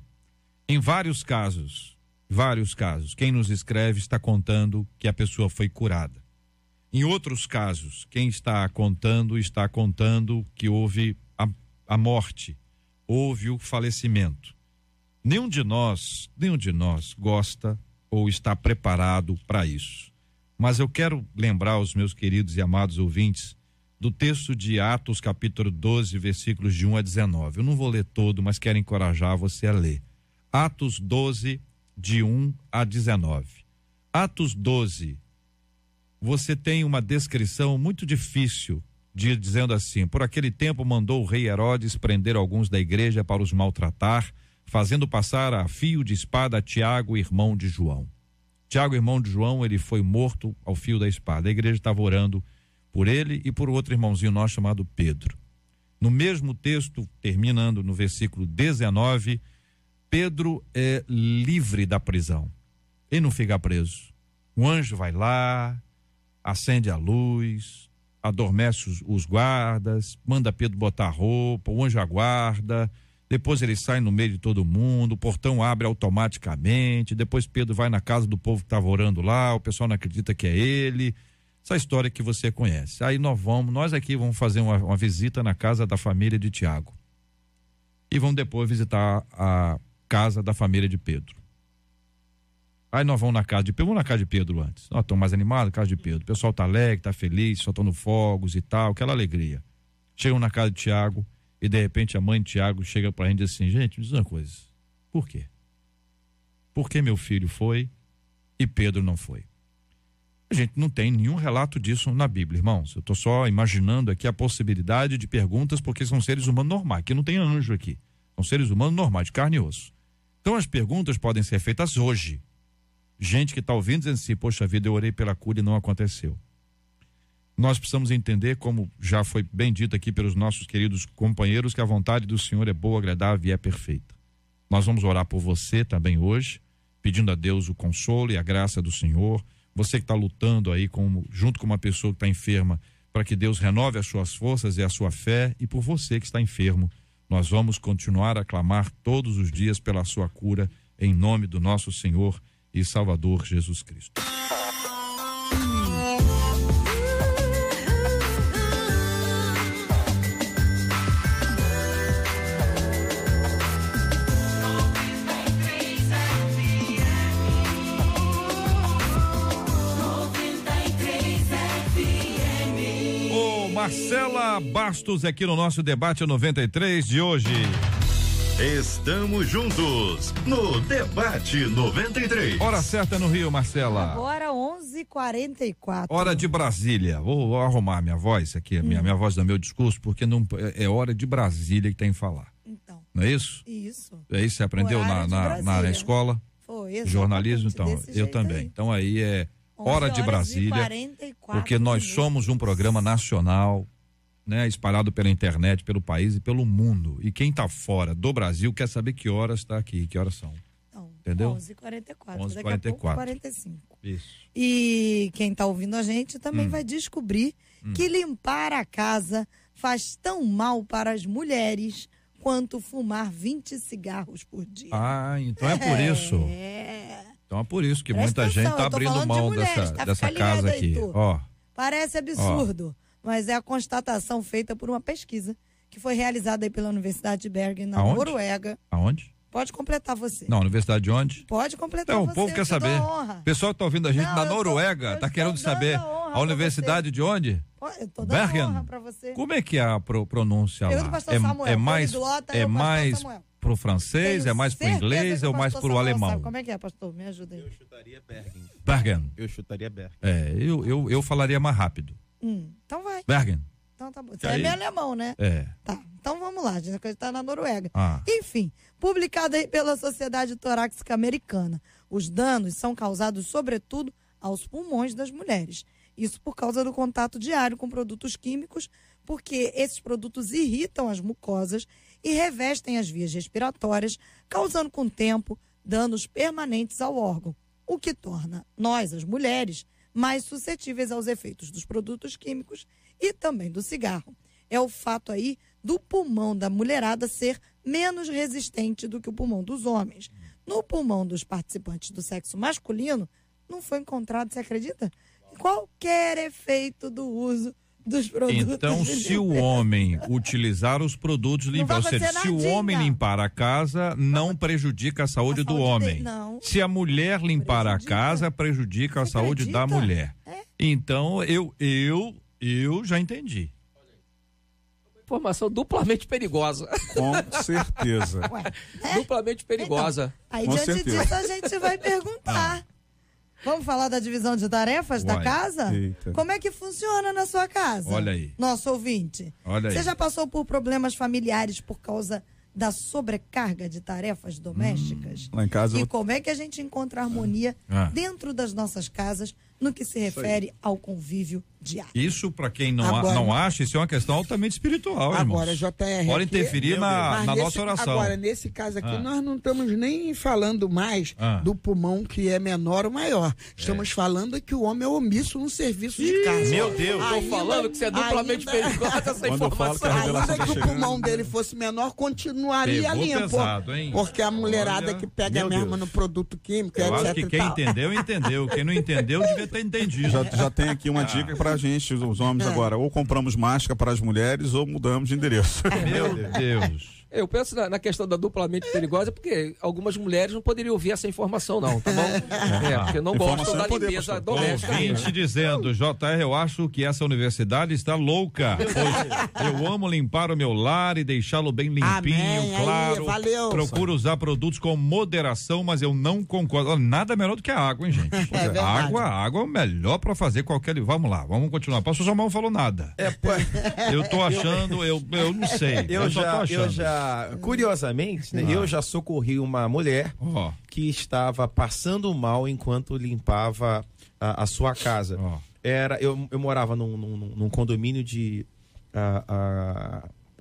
Em vários casos, vários casos. Quem nos escreve está contando que a pessoa foi curada. Em outros casos, quem está contando que houve a morte, houve o falecimento. Nenhum de nós gosta ou está preparado para isso. Mas eu quero lembrar aos meus queridos e amados ouvintes do texto de Atos, capítulo 12, versículos de 1 a 19. Eu não vou ler todo, mas quero encorajar você a ler. Atos 12, de 1 a 19. Atos 12, você tem uma descrição muito difícil, dizendo assim: por aquele tempo mandou o rei Herodes prender alguns da igreja para os maltratar, fazendo passar a fio de espada a Tiago, irmão de João. Tiago, irmão de João, ele foi morto ao fio da espada. A igreja estava orando por ele e por outro irmãozinho nosso chamado Pedro. No mesmo texto, terminando no versículo 19, Pedro é livre da prisão. Ele não fica preso. O anjo vai lá, acende a luz, adormece os guardas, manda Pedro botar a roupa, o anjo aguarda, depois ele sai no meio de todo mundo, o portão abre automaticamente, depois Pedro vai na casa do povo que estava orando lá, o pessoal não acredita que é ele, essa história que você conhece. Aí nós aqui vamos fazer uma visita na casa da família de Tiago e vamos depois visitar a casa da família de Pedro. Aí nós vamos na casa de Pedro, antes. Nós estamos mais animados, casa de Pedro. O pessoal tá alegre, tá feliz, soltando fogos e tal, aquela alegria. Chegam na casa de Tiago e de repente a mãe de Tiago chega pra gente e diz assim: gente, me diz uma coisa, por quê? Por que meu filho foi e Pedro não foi? A gente não tem nenhum relato disso na Bíblia, irmãos. Eu tô só imaginando aqui a possibilidade de perguntas, porque são seres humanos normais, aqui não tem anjo aqui. São seres humanos normais, de carne e osso. Então as perguntas podem ser feitas hoje. Gente que está ouvindo dizendo assim: poxa vida, eu orei pela cura e não aconteceu. Nós precisamos entender, como já foi bem dito aqui pelos nossos queridos companheiros, que a vontade do Senhor é boa, agradável e é perfeita. Nós vamos orar por você também hoje, pedindo a Deus o consolo e a graça do Senhor. Você que está lutando aí junto com uma pessoa que está enferma, para que Deus renove as suas forças e a sua fé, e por você que está enfermo, nós vamos continuar a clamar todos os dias pela sua cura, em nome do nosso Senhor e Salvador Jesus Cristo. Marcela Bastos aqui no nosso debate 93 de hoje. Estamos juntos no Debate 93. Hora certa no Rio, Marcela. Agora 11h44. Hora de Brasília. Vou arrumar minha voz aqui, minha voz do meu discurso, porque não é hora de Brasília que tem que falar. Então. Não é isso? Isso. É isso que você aprendeu na escola? Foi, jornalismo, então. Eu também. Aí. Então aí é hora de Brasília, porque nós somos um programa nacional, né, espalhado pela internet, pelo país e pelo mundo. E quem está fora do Brasil quer saber que horas está aqui, que horas são. Então, entendeu? 11h44. 11h44. Daqui a pouco 45. Isso. E quem está ouvindo a gente também vai descobrir que limpar a casa faz tão mal para as mulheres quanto fumar 20 cigarros por dia. Ah, então é por isso. Então é por isso que Presta muita gente atenção, está abrindo mão mulheres, dessa casa aqui. Ó. Parece absurdo, mas é a constatação feita por uma pesquisa que foi realizada aí pela Universidade de Bergen, na Noruega. Aonde? Pode completar você. Na Universidade de onde? Pode completar então, você. O povo quer saber. O pessoal que tá ouvindo a gente na Noruega, tá querendo saber. A Universidade de onde? Eu tô dando Bergen. honra pra você. Como é que é a pronúncia lá? É mais pro francês, é mais pro inglês ou mais pro alemão? Sabe. Como é que é, pastor? Me ajuda aí. Eu chutaria Bergen. Bergen. Eu chutaria Bergen. Eu falaria mais rápido. Então vai. Bergen. Então tá bom. Você é meio alemão, né? Tá. Então vamos lá, a gente está na Noruega. Enfim, publicado aí pela Sociedade Torácica Americana. Os danos são causados, sobretudo, aos pulmões das mulheres. Isso por causa do contato diário com produtos químicos, porque esses produtos irritam as mucosas e revestem as vias respiratórias, causando com o tempo danos permanentes ao órgão, o que torna nós, as mulheres, mais suscetíveis aos efeitos dos produtos químicos e também do cigarro. É o fato aí do pulmão da mulherada ser menos resistente do que o pulmão dos homens. No pulmão dos participantes do sexo masculino, não foi encontrado, você acredita? Qualquer efeito do uso dos produtos. Então, se o homem utilizar os produtos limpar, ou seja, se o homem limpar a casa, não prejudica a saúde do homem. Não. Se a mulher limpar a casa, prejudica a saúde da mulher. Então, eu já entendi. Informação duplamente perigosa. Com certeza. Duplamente perigosa. Então, aí, Com diante certeza. disso, a gente vai perguntar. Vamos falar da divisão de tarefas da casa? Eita. Como é que funciona na sua casa? Olha aí. Nosso ouvinte. Olha aí. Você já passou por problemas familiares por causa da sobrecarga de tarefas domésticas? Lá em casa E eu- como é que a gente encontra harmonia dentro das nossas casas no que se refere ao convívio diário? Isso, para quem não, Agora- não acha, isso é uma questão altamente espiritual, Agora, irmãos. JR. Pode aqui- interferir na Mas nossa oração. Agora, nesse caso aqui, nós não estamos nem falando mais do pulmão que é menor ou maior. Estamos falando que o homem é omisso no serviço de casa. Meu Deus, Tô falando que você é duplamente perigosa essa Quando eu falo que a informação. revelação Ainda tá que o chegando. pulmão dele fosse menor, continuaria Pegou limpo. pesado, hein? Porque a mulherada Olha, que pega meu mesmo Deus. no produto químico, Eu acho etc. que e quem tal. entendeu, entendeu. Quem não entendeu, devia ter entendido. Já tem aqui uma dica pra gente, os homens agora. Ou compramos máscara para as mulheres ou mudamos de endereço. Meu Deus. Eu penso na questão da duplamente perigosa, porque algumas mulheres não poderiam ouvir essa informação, não, tá bom? Porque não Informação gostam da é poder, limpeza pastor. doméstica. Ouvinte dizendo, JR, eu acho que essa universidade está louca, pois eu amo limpar o meu lar e deixá-lo bem limpinho, Amém, aí, claro. valeu. Procuro usar produtos com moderação, mas eu não concordo. Olha, nada melhor do que a água, hein, gente? verdade. A água é o melhor para fazer qualquer... Vamos lá, vamos continuar. Pastor Samuel não falou nada. Eu tô achando, eu não sei. Eu só tô achando. Curiosamente, né, eu já socorri uma mulher Ó, que estava passando mal enquanto limpava a sua casa. ó. Eu morava num condomínio de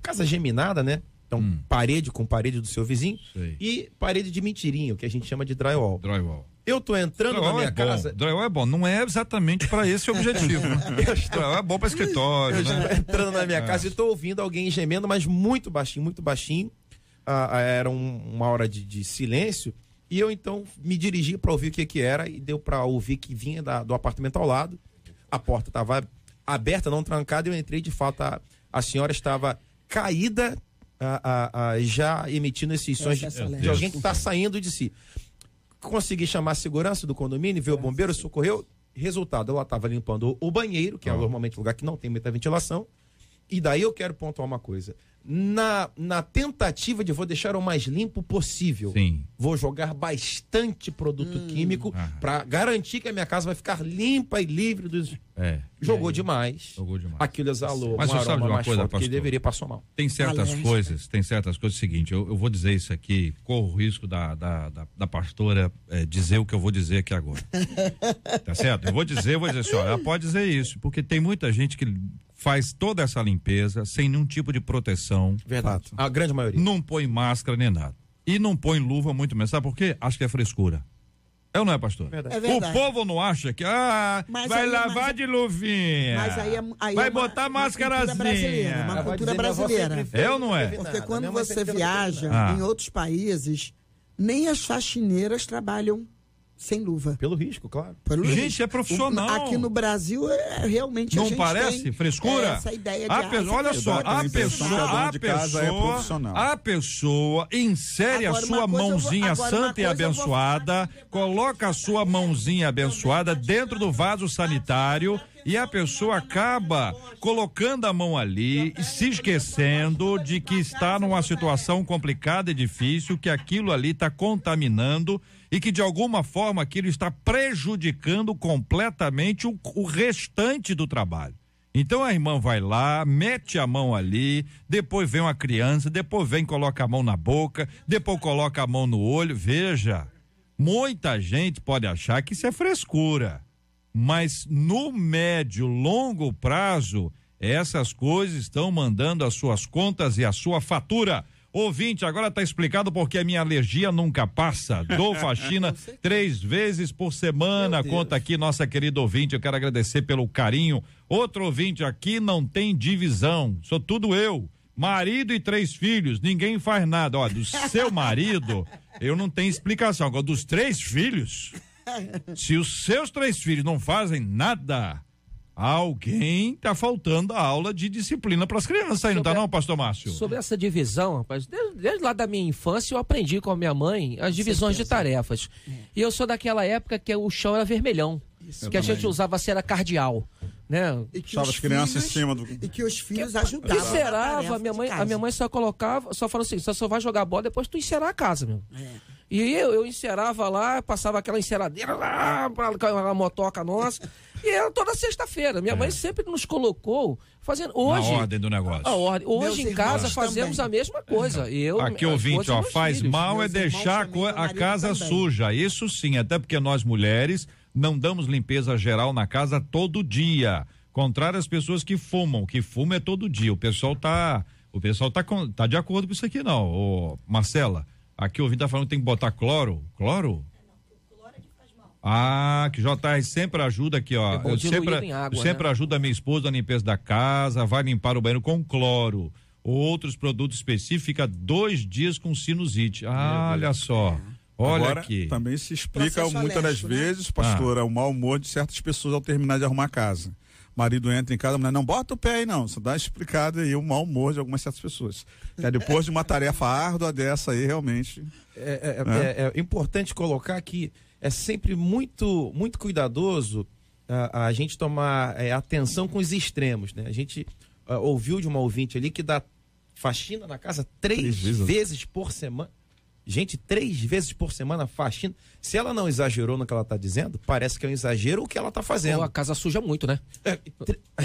casa geminada, né? Então, parede com parede do seu vizinho Sei. e parede de mentirinho, que a gente chama de drywall. Drywall. Eu tô entrando na Drywall minha é bom. casa. Drywall é bom. Não é exatamente para esse objetivo. Né? Drywall é bom para escritório, Eu né? estou entrando na minha casa e estou ouvindo alguém gemendo, mas muito baixinho, muito baixinho. Era uma hora de silêncio. E eu então me dirigi para ouvir o que era e deu para ouvir que vinha do apartamento ao lado. A porta estava aberta, não trancada. E eu entrei, de fato, a senhora estava caída, já emitindo esses sons de alguém que está saindo de si. Consegui chamar a segurança do condomínio, veio o bombeiro, socorreu. Resultado, ela estava limpando o banheiro, que é normalmente um lugar que não tem muita ventilação. E daí eu quero pontuar uma coisa. Na tentativa de vou deixar o mais limpo possível, Sim. vou jogar bastante produto químico para garantir que a minha casa vai ficar limpa e livre dos... Jogou demais. Jogou demais. Aquilo exalou Mas um você sabe aroma de uma mais coisa, forte, que pastor? deveria passar mal. Tem certas coisas, seguinte, eu vou dizer isso aqui, corro o risco da pastora dizer o que eu vou dizer aqui agora. Tá certo? Eu vou dizer assim, ó, ela pode dizer isso, porque tem muita gente que faz toda essa limpeza sem nenhum tipo de proteção. Verdade. A grande maioria. Não põe máscara nem nada. E não põe luva muito menos. Sabe por quê? Acho que é frescura. É ou não é, pastor? Verdade. É verdade. O povo não acha que Mas vai aí- lavar mas- de luvinha. Mas aí vai é uma- botar uma cultura brasileira, máscarazinha. uma Ela vai cultura dizer, "Minha avó brasileira. sempre fez, É ou não é? teve Porque nada. quando Minha mãe você sempre teve viaja nada." em outros países, nem as faxineiras trabalham sem luva. Pelo risco, claro. Pelo Gente, risco. é profissional. Aqui no Brasil, realmente a Não gente parece tem frescura? essa ideia de... Olha só, dá a impressão que a dona de casa é profissional. a pessoa insere Agora, a sua uma coisa eu vou- mãozinha agora, uma santa e coisa eu vou abençoada, coloca a sua mãozinha abençoada dentro do vaso sanitário e a pessoa acaba colocando a mão ali e se esquecendo de que está numa situação complicada e difícil, que aquilo ali está contaminando e que de alguma forma aquilo está prejudicando completamente o restante do trabalho. Então a irmã vai lá, mete a mão ali, depois vem uma criança, depois vem, coloca a mão na boca, depois coloca a mão no olho. Veja, muita gente pode achar que isso é frescura, mas no médio, longo prazo, essas coisas estão mandando as suas contas e a sua fatura. Ouvinte, agora tá explicado porque a minha alergia nunca passa. Dou faxina 3 vezes por semana. Conta aqui nossa querida ouvinte. Eu quero agradecer pelo carinho. Outro ouvinte aqui, não tem divisão. Sou tudo eu. marido e 3 filhos, ninguém faz nada. Ó, do seu marido, eu não tenho explicação. Agora, dos 3 filhos, se os seus 3 filhos não fazem nada, alguém tá faltando a aula de disciplina para as crianças aí, não tá não, pastor Márcio? Sobre essa divisão, rapaz, desde lá da minha infância eu aprendi com a minha mãe as divisões de tarefas. E eu sou daquela época que o chão era vermelhão, que a gente usava a cera cardeal, né? E que as crianças em cima do... E que os filhos ajudavam. Encerava, a minha mãe só falou assim, você só vai jogar bola depois tu encerar a casa, meu. E eu encerava lá, passava aquela enceradeira lá, uma motoca nossa, e era toda sexta-feira. Minha mãe sempre nos colocou fazendo. Hoje, na ordem do negócio. A ordem. Hoje em casa fazemos também a mesma coisa. Aqui ouvinte, ó, faz filhos. mal é deixar a casa suja. Isso sim, até porque nós mulheres não damos limpeza geral na casa todo dia. Contrário às pessoas que fumam. Que fuma é todo dia. O pessoal tá de acordo com isso aqui, não. Ô, Marcela. Aqui o ouvinte tá falando que tem que botar cloro. Cloro? Ah, que JR sempre ajuda aqui, ó. Eu sempre ajuda a minha esposa na limpeza da casa, vai limpar o banheiro com cloro. Outros produtos específicos, fica 2 dias com sinusite. Ah, olha só. Olha agora, aqui. Também se explica Processo muitas das alérgico, né? vezes, pastora, o mau humor de certas pessoas ao terminar de arrumar a casa. O marido entra em casa, a mulher não bota o pé aí não, só dá explicado aí o mau humor de algumas certas pessoas. Depois de uma tarefa árdua dessa aí, realmente... É importante colocar que é sempre muito, muito cuidadoso a gente tomar atenção com os extremos, né? A gente ouviu de uma ouvinte ali que dá faxina na casa 3 vezes por semana. Gente, 3 vezes por semana faxina. Se ela não exagerou no que ela está dizendo, parece que é um exagero o que ela está fazendo. Ou a casa suja muito, né?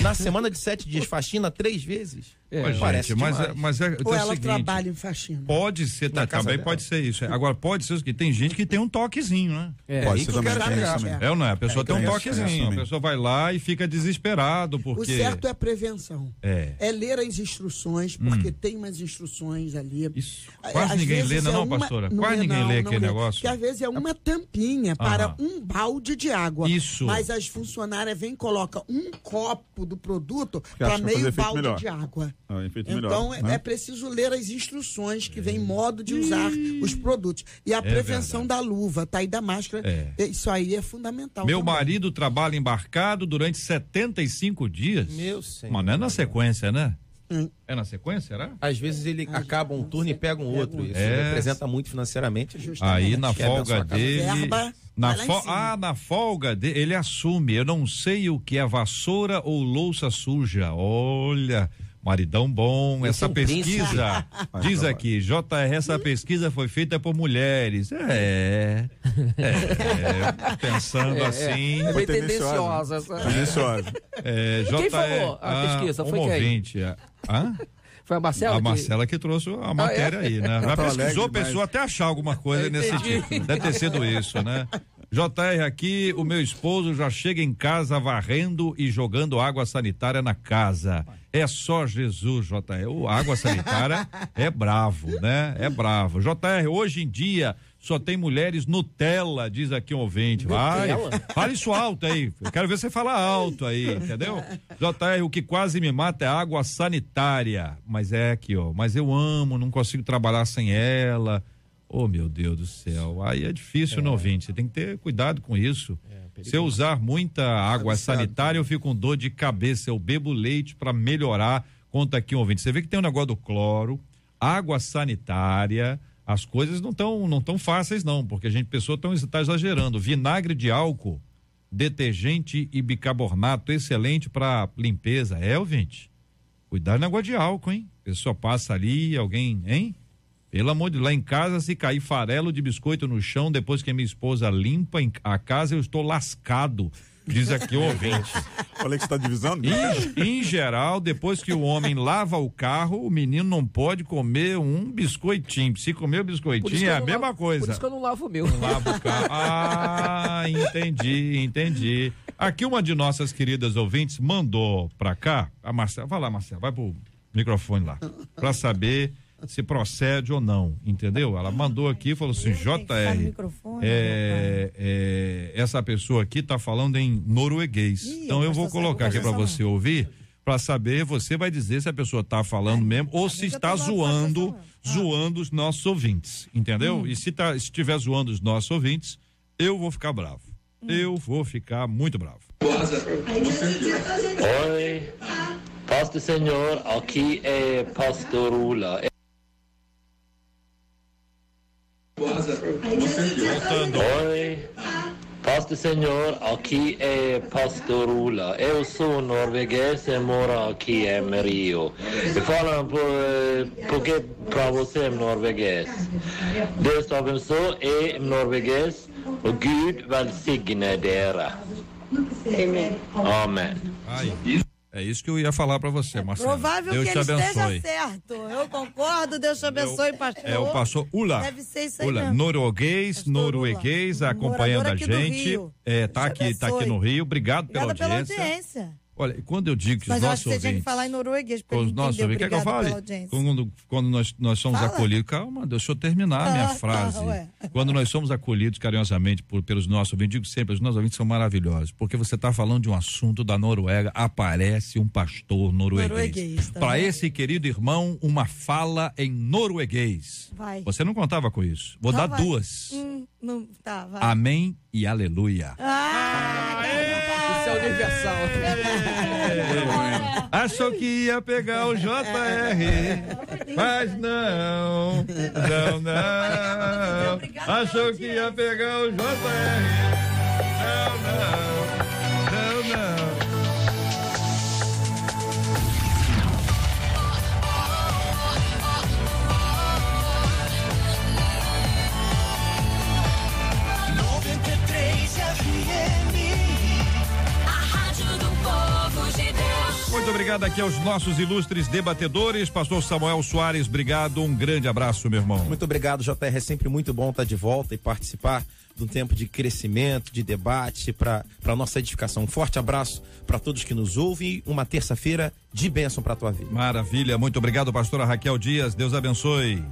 Na semana de 7 dias, faxina 3 vezes. Parece mas Ou ela seguinte, trabalha em faxina. Pode ser, também pode ser isso. Agora, pode ser que tem gente que tem um toquezinho, né? Pode ser também. Ou não é? A pessoa tem um toquezinho. A pessoa vai lá e fica desesperado porque... O certo é a prevenção. É ler as instruções, porque tem umas instruções ali. Isso. Quase ninguém lê, não, pastora? Quase ninguém lê aquele negócio. Que às vezes é uma tampinha para um balde de água. Isso. Mas as funcionárias vêm e colocam um copo do produto para meio balde de água. Então é preciso ler as instruções que vem modo de usar os produtos. E a prevenção da luva, tá? E da máscara. Isso aí é fundamental. Meu também. marido trabalha embarcado durante 75 dias. Meu Senhor. Mas não é na sequência, né? É na sequência, será? Às vezes ele acaba um turno e pega um outro. Isso representa muito financeiramente. Aí na folga dele. Verba, na folga dele, ele assume. Eu não sei o que é vassoura ou louça suja. Olha. Maridão bom, essa pesquisa, diz aqui, JR, essa pesquisa foi feita por mulheres. Pensando assim. É bem tendenciosa. Quem falou a pesquisa? Foi quem? Ouvinte. Foi a Marcela? A Marcela que trouxe a matéria aí, né? Já pesquisou a pessoa até achar alguma coisa nesse tipo. Deve ter sido isso, né? JR aqui, o meu esposo já chega em casa varrendo e jogando água sanitária na casa. É só Jesus, JR. O água sanitária é bravo, né? É bravo. JR, hoje em dia só tem mulheres Nutella, diz aqui um ouvinte. Vai, fala isso alto aí. Eu quero ver você falar alto aí, entendeu? JR, o que quase me mata é a água sanitária. Mas é aqui, ó. Mas eu amo, não consigo trabalhar sem ela. Oh, meu Deus do céu, aí é difícil, né, ouvinte? Você tem que ter cuidado com isso. Se eu usar muita água sanitária, eu fico com dor de cabeça. Eu bebo leite para melhorar. Conta aqui, ouvinte. Você vê que tem um negócio do cloro, água sanitária. As coisas não tão fáceis, não, porque a pessoa está exagerando. Vinagre de álcool, detergente e bicarbonato, excelente para limpeza. Ouvinte? Cuidado no negócio de álcool, hein? A pessoa passa ali, alguém, hein? Pelo amor de Deus, lá em casa, se cair farelo de biscoito no chão, depois que a minha esposa limpa a casa, eu estou lascado, diz aqui o ouvinte. Falei que você está divisando? Em geral, depois que o homem lava o carro, o menino não pode comer um biscoitinho. Se comer o biscoitinho é a mesma coisa. Por isso que eu não lavo o meu. Não lavo o carro. Ah, entendi. Aqui uma de nossas queridas ouvintes mandou pra cá, a Marcela, vai lá, Marcela, vai pro microfone lá, pra saber se procede ou não, entendeu? Ela mandou aqui e falou assim, JR, essa pessoa aqui tá falando em norueguês. Então eu vou colocar aqui para você ouvir para saber, você vai dizer se a pessoa está falando mesmo ou se está zoando os nossos ouvintes, entendeu? E se estiver zoando os nossos ouvintes, eu vou ficar bravo. Eu vou ficar muito bravo. Oi, paz do Senhor, aqui é Pastor Ula. Oi, paz do Senhor, aqui é Pastor Ula. Eu sou norueguês e moro aqui em Rio. E falo porque para você norueguês. Deus abençoe em norueguês och Gud välsigne dera. Amém. É isso que eu ia falar para você, Marcelo. Provável Deus que te ele abençoe. esteja certo. Eu concordo, Deus te abençoe, pastor. É o pastor Ula. Deve ser isso aí Ula, mesmo. norueguês, acompanhando a Morador aqui do gente. Rio. Tá aqui no Rio. Obrigado pela audiência. Olha, quando eu digo que Mas os eu nossos acho que você tinha que ouvintes... falar em norueguês para Os ele nossos entender. ouvintes, quer que eu fale? Quando nós somos acolhidos... Calma, deixa eu terminar a minha frase. Quando nós somos acolhidos carinhosamente pelos nossos ouvintes, digo sempre, os nossos ouvintes são maravilhosos, porque você está falando de um assunto da Noruega, aparece um pastor norueguês. Para esse querido irmão, uma fala em norueguês. Vai. Você não contava com isso. Vou dar duas. Não, tá, vai. Amém e aleluia. Isso é universal. Achou que ia pegar o JR, mas não. Achou que ia pegar o JR, não. Muito obrigado aqui aos nossos ilustres debatedores. Pastor Samuel Soares, obrigado. Um grande abraço, meu irmão. Muito obrigado, JR. É sempre muito bom estar de volta e participar de um tempo de crescimento, de debate, para nossa edificação. Um forte abraço para todos que nos ouvem. Uma terça-feira de bênção para a tua vida. Maravilha. Muito obrigado, pastora Raquel Dias. Deus abençoe.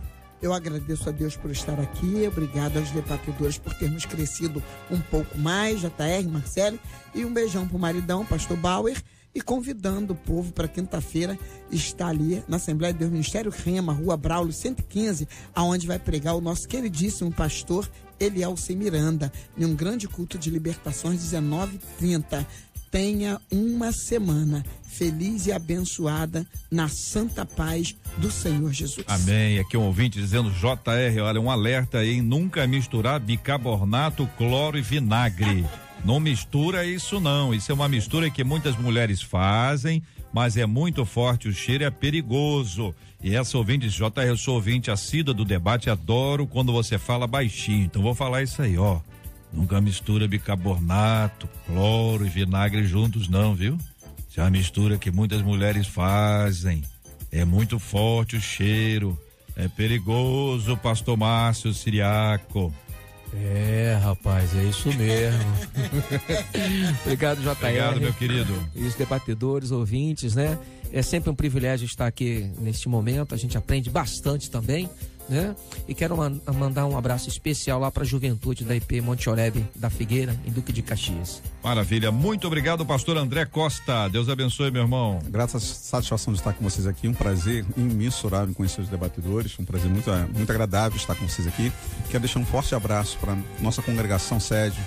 Eu agradeço a Deus por estar aqui, obrigado aos debatedores por termos crescido um pouco mais, JR, Marcelo, e um beijão pro maridão, pastor Bauer, e convidando o povo para quinta-feira estar ali na Assembleia de Deus Ministério Rema, Rua Braulio 115, aonde vai pregar o nosso queridíssimo pastor Elielce Miranda, em um grande culto de libertações, 19h30. Tenha uma semana feliz e abençoada na santa paz do Senhor Jesus. Amém. Aqui um ouvinte dizendo, JR, olha, um alerta aí, nunca misturar bicarbonato, cloro e vinagre. Não mistura isso não, isso é uma mistura que muitas mulheres fazem, mas é muito forte o cheiro, é perigoso. E essa ouvinte diz, JR, eu sou ouvinte assídua do debate, adoro quando você fala baixinho, então vou falar isso aí, ó. Nunca mistura bicarbonato, cloro e vinagre juntos não, viu? Isso é uma mistura que muitas mulheres fazem. É muito forte o cheiro. É perigoso, pastor Márcio Siriaco. É, rapaz, é isso mesmo. Obrigado, JR. Obrigado, meu querido. E os debatedores, ouvintes, né? É sempre um privilégio estar aqui neste momento. A gente aprende bastante também, né? E quero mandar um abraço especial lá para a juventude da IP Monte Oreb da Figueira, em Duque de Caxias. Maravilha, muito obrigado, pastor André Costa. Deus abençoe, meu irmão. Graças à satisfação de estar com vocês aqui, um prazer imensurável conhecer os debatedores, um prazer muito agradável estar com vocês aqui. Quero deixar um forte abraço para nossa congregação sede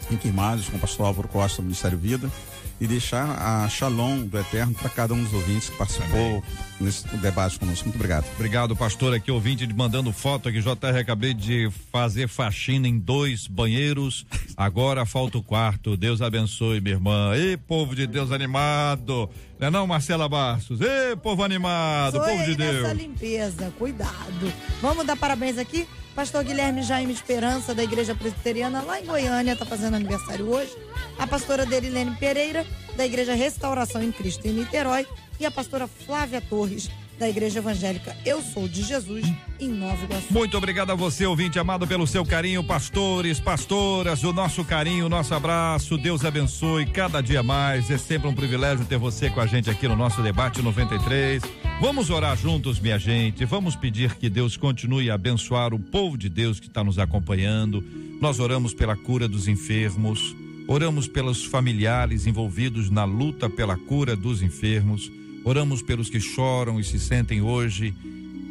em Queimados, com o pastor Álvaro Costa do Ministério Vida, e deixar a Shalom do Eterno para cada um dos ouvintes que participou nesse debate conosco. Muito obrigado. Obrigado, pastor. Aqui, ouvinte mandando foto aqui. JR, acabei de fazer faxina em 2 banheiros. Agora falta o quarto. Deus abençoe, minha irmã. Ei, povo de Deus animado. Não é não, Marcela Bastos? Ei, povo animado, povo de Deus. Essa limpeza, cuidado. Vamos dar parabéns aqui. Pastor Guilherme Jaime Esperança, da Igreja Presbiteriana, lá em Goiânia, está fazendo aniversário hoje. A pastora Derilene Pereira, da Igreja Restauração em Cristo, em Niterói. E a pastora Flávia Torres, da Igreja Evangélica Eu Sou de Jesus, em Nova Iguaçu. Muito obrigado a você, ouvinte amado, pelo seu carinho, pastores, pastoras, o nosso carinho, o nosso abraço. Deus abençoe cada dia mais. É sempre um privilégio ter você com a gente aqui no nosso Debate 93. Vamos orar juntos, minha gente. Vamos pedir que Deus continue a abençoar o povo de Deus que está nos acompanhando. Nós oramos pela cura dos enfermos, Oramos pelos familiares envolvidos na luta pela cura dos enfermos. Oramos pelos que choram e se sentem hoje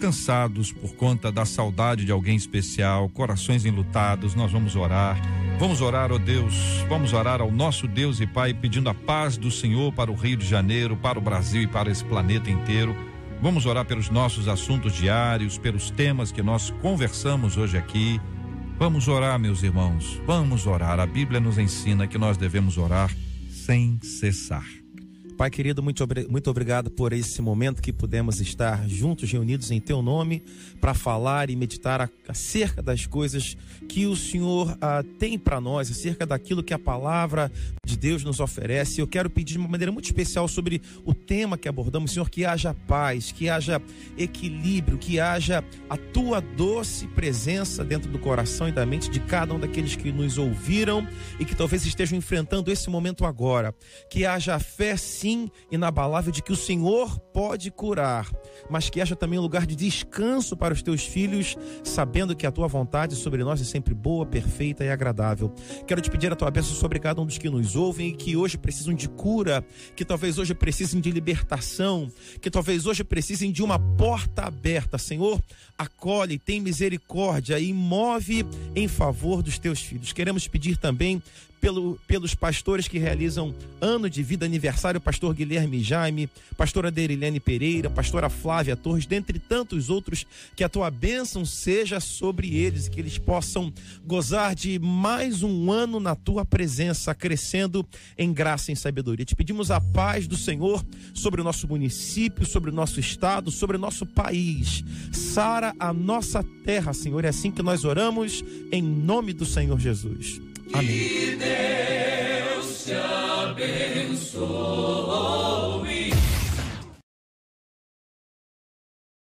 cansados por conta da saudade de alguém especial, corações enlutados. Nós vamos orar. Vamos orar, ó Deus, vamos orar ao nosso Deus e Pai, pedindo a paz do Senhor para o Rio de Janeiro, para o Brasil e para esse planeta inteiro. Vamos orar pelos nossos assuntos diários, pelos temas que nós conversamos hoje aqui. Vamos orar, meus irmãos, vamos orar. A Bíblia nos ensina que nós devemos orar sem cessar. Pai querido, muito obrigado por esse momento que pudemos estar juntos, reunidos em Teu nome, para falar e meditar acerca das coisas que o Senhor tem para nós, acerca daquilo que a palavra de Deus nos oferece. Eu quero pedir de uma maneira muito especial sobre o tema que abordamos, Senhor, que haja paz, que haja equilíbrio, que haja a Tua doce presença dentro do coração e da mente de cada um daqueles que nos ouviram e que talvez estejam enfrentando esse momento agora. Que haja fé, sim, inabalável de que o Senhor pode curar, mas que haja também um lugar de descanso para os Teus filhos, sabendo que a Tua vontade sobre nós é sempre boa, perfeita e agradável. Quero te pedir a Tua bênção sobre cada um dos que nos ouvem e que hoje precisam de cura, que talvez hoje precisem de libertação, que talvez hoje precisem de uma porta aberta. Senhor, acolhe, tem misericórdia e move em favor dos Teus filhos. Queremos pedir também pelos pastores que realizam ano de vida, aniversário, pastor Guilherme Jaime, pastora Derilene Pereira, pastora Flávia Torres, dentre tantos outros, que a Tua bênção seja sobre eles, que eles possam gozar de mais um ano na Tua presença, crescendo em graça e em sabedoria. Te pedimos a paz do Senhor sobre o nosso município, sobre o nosso estado, sobre o nosso país. Sara a nossa terra, Senhor, é assim que nós oramos, em nome do Senhor Jesus. Amém. Que Deus te abençoe.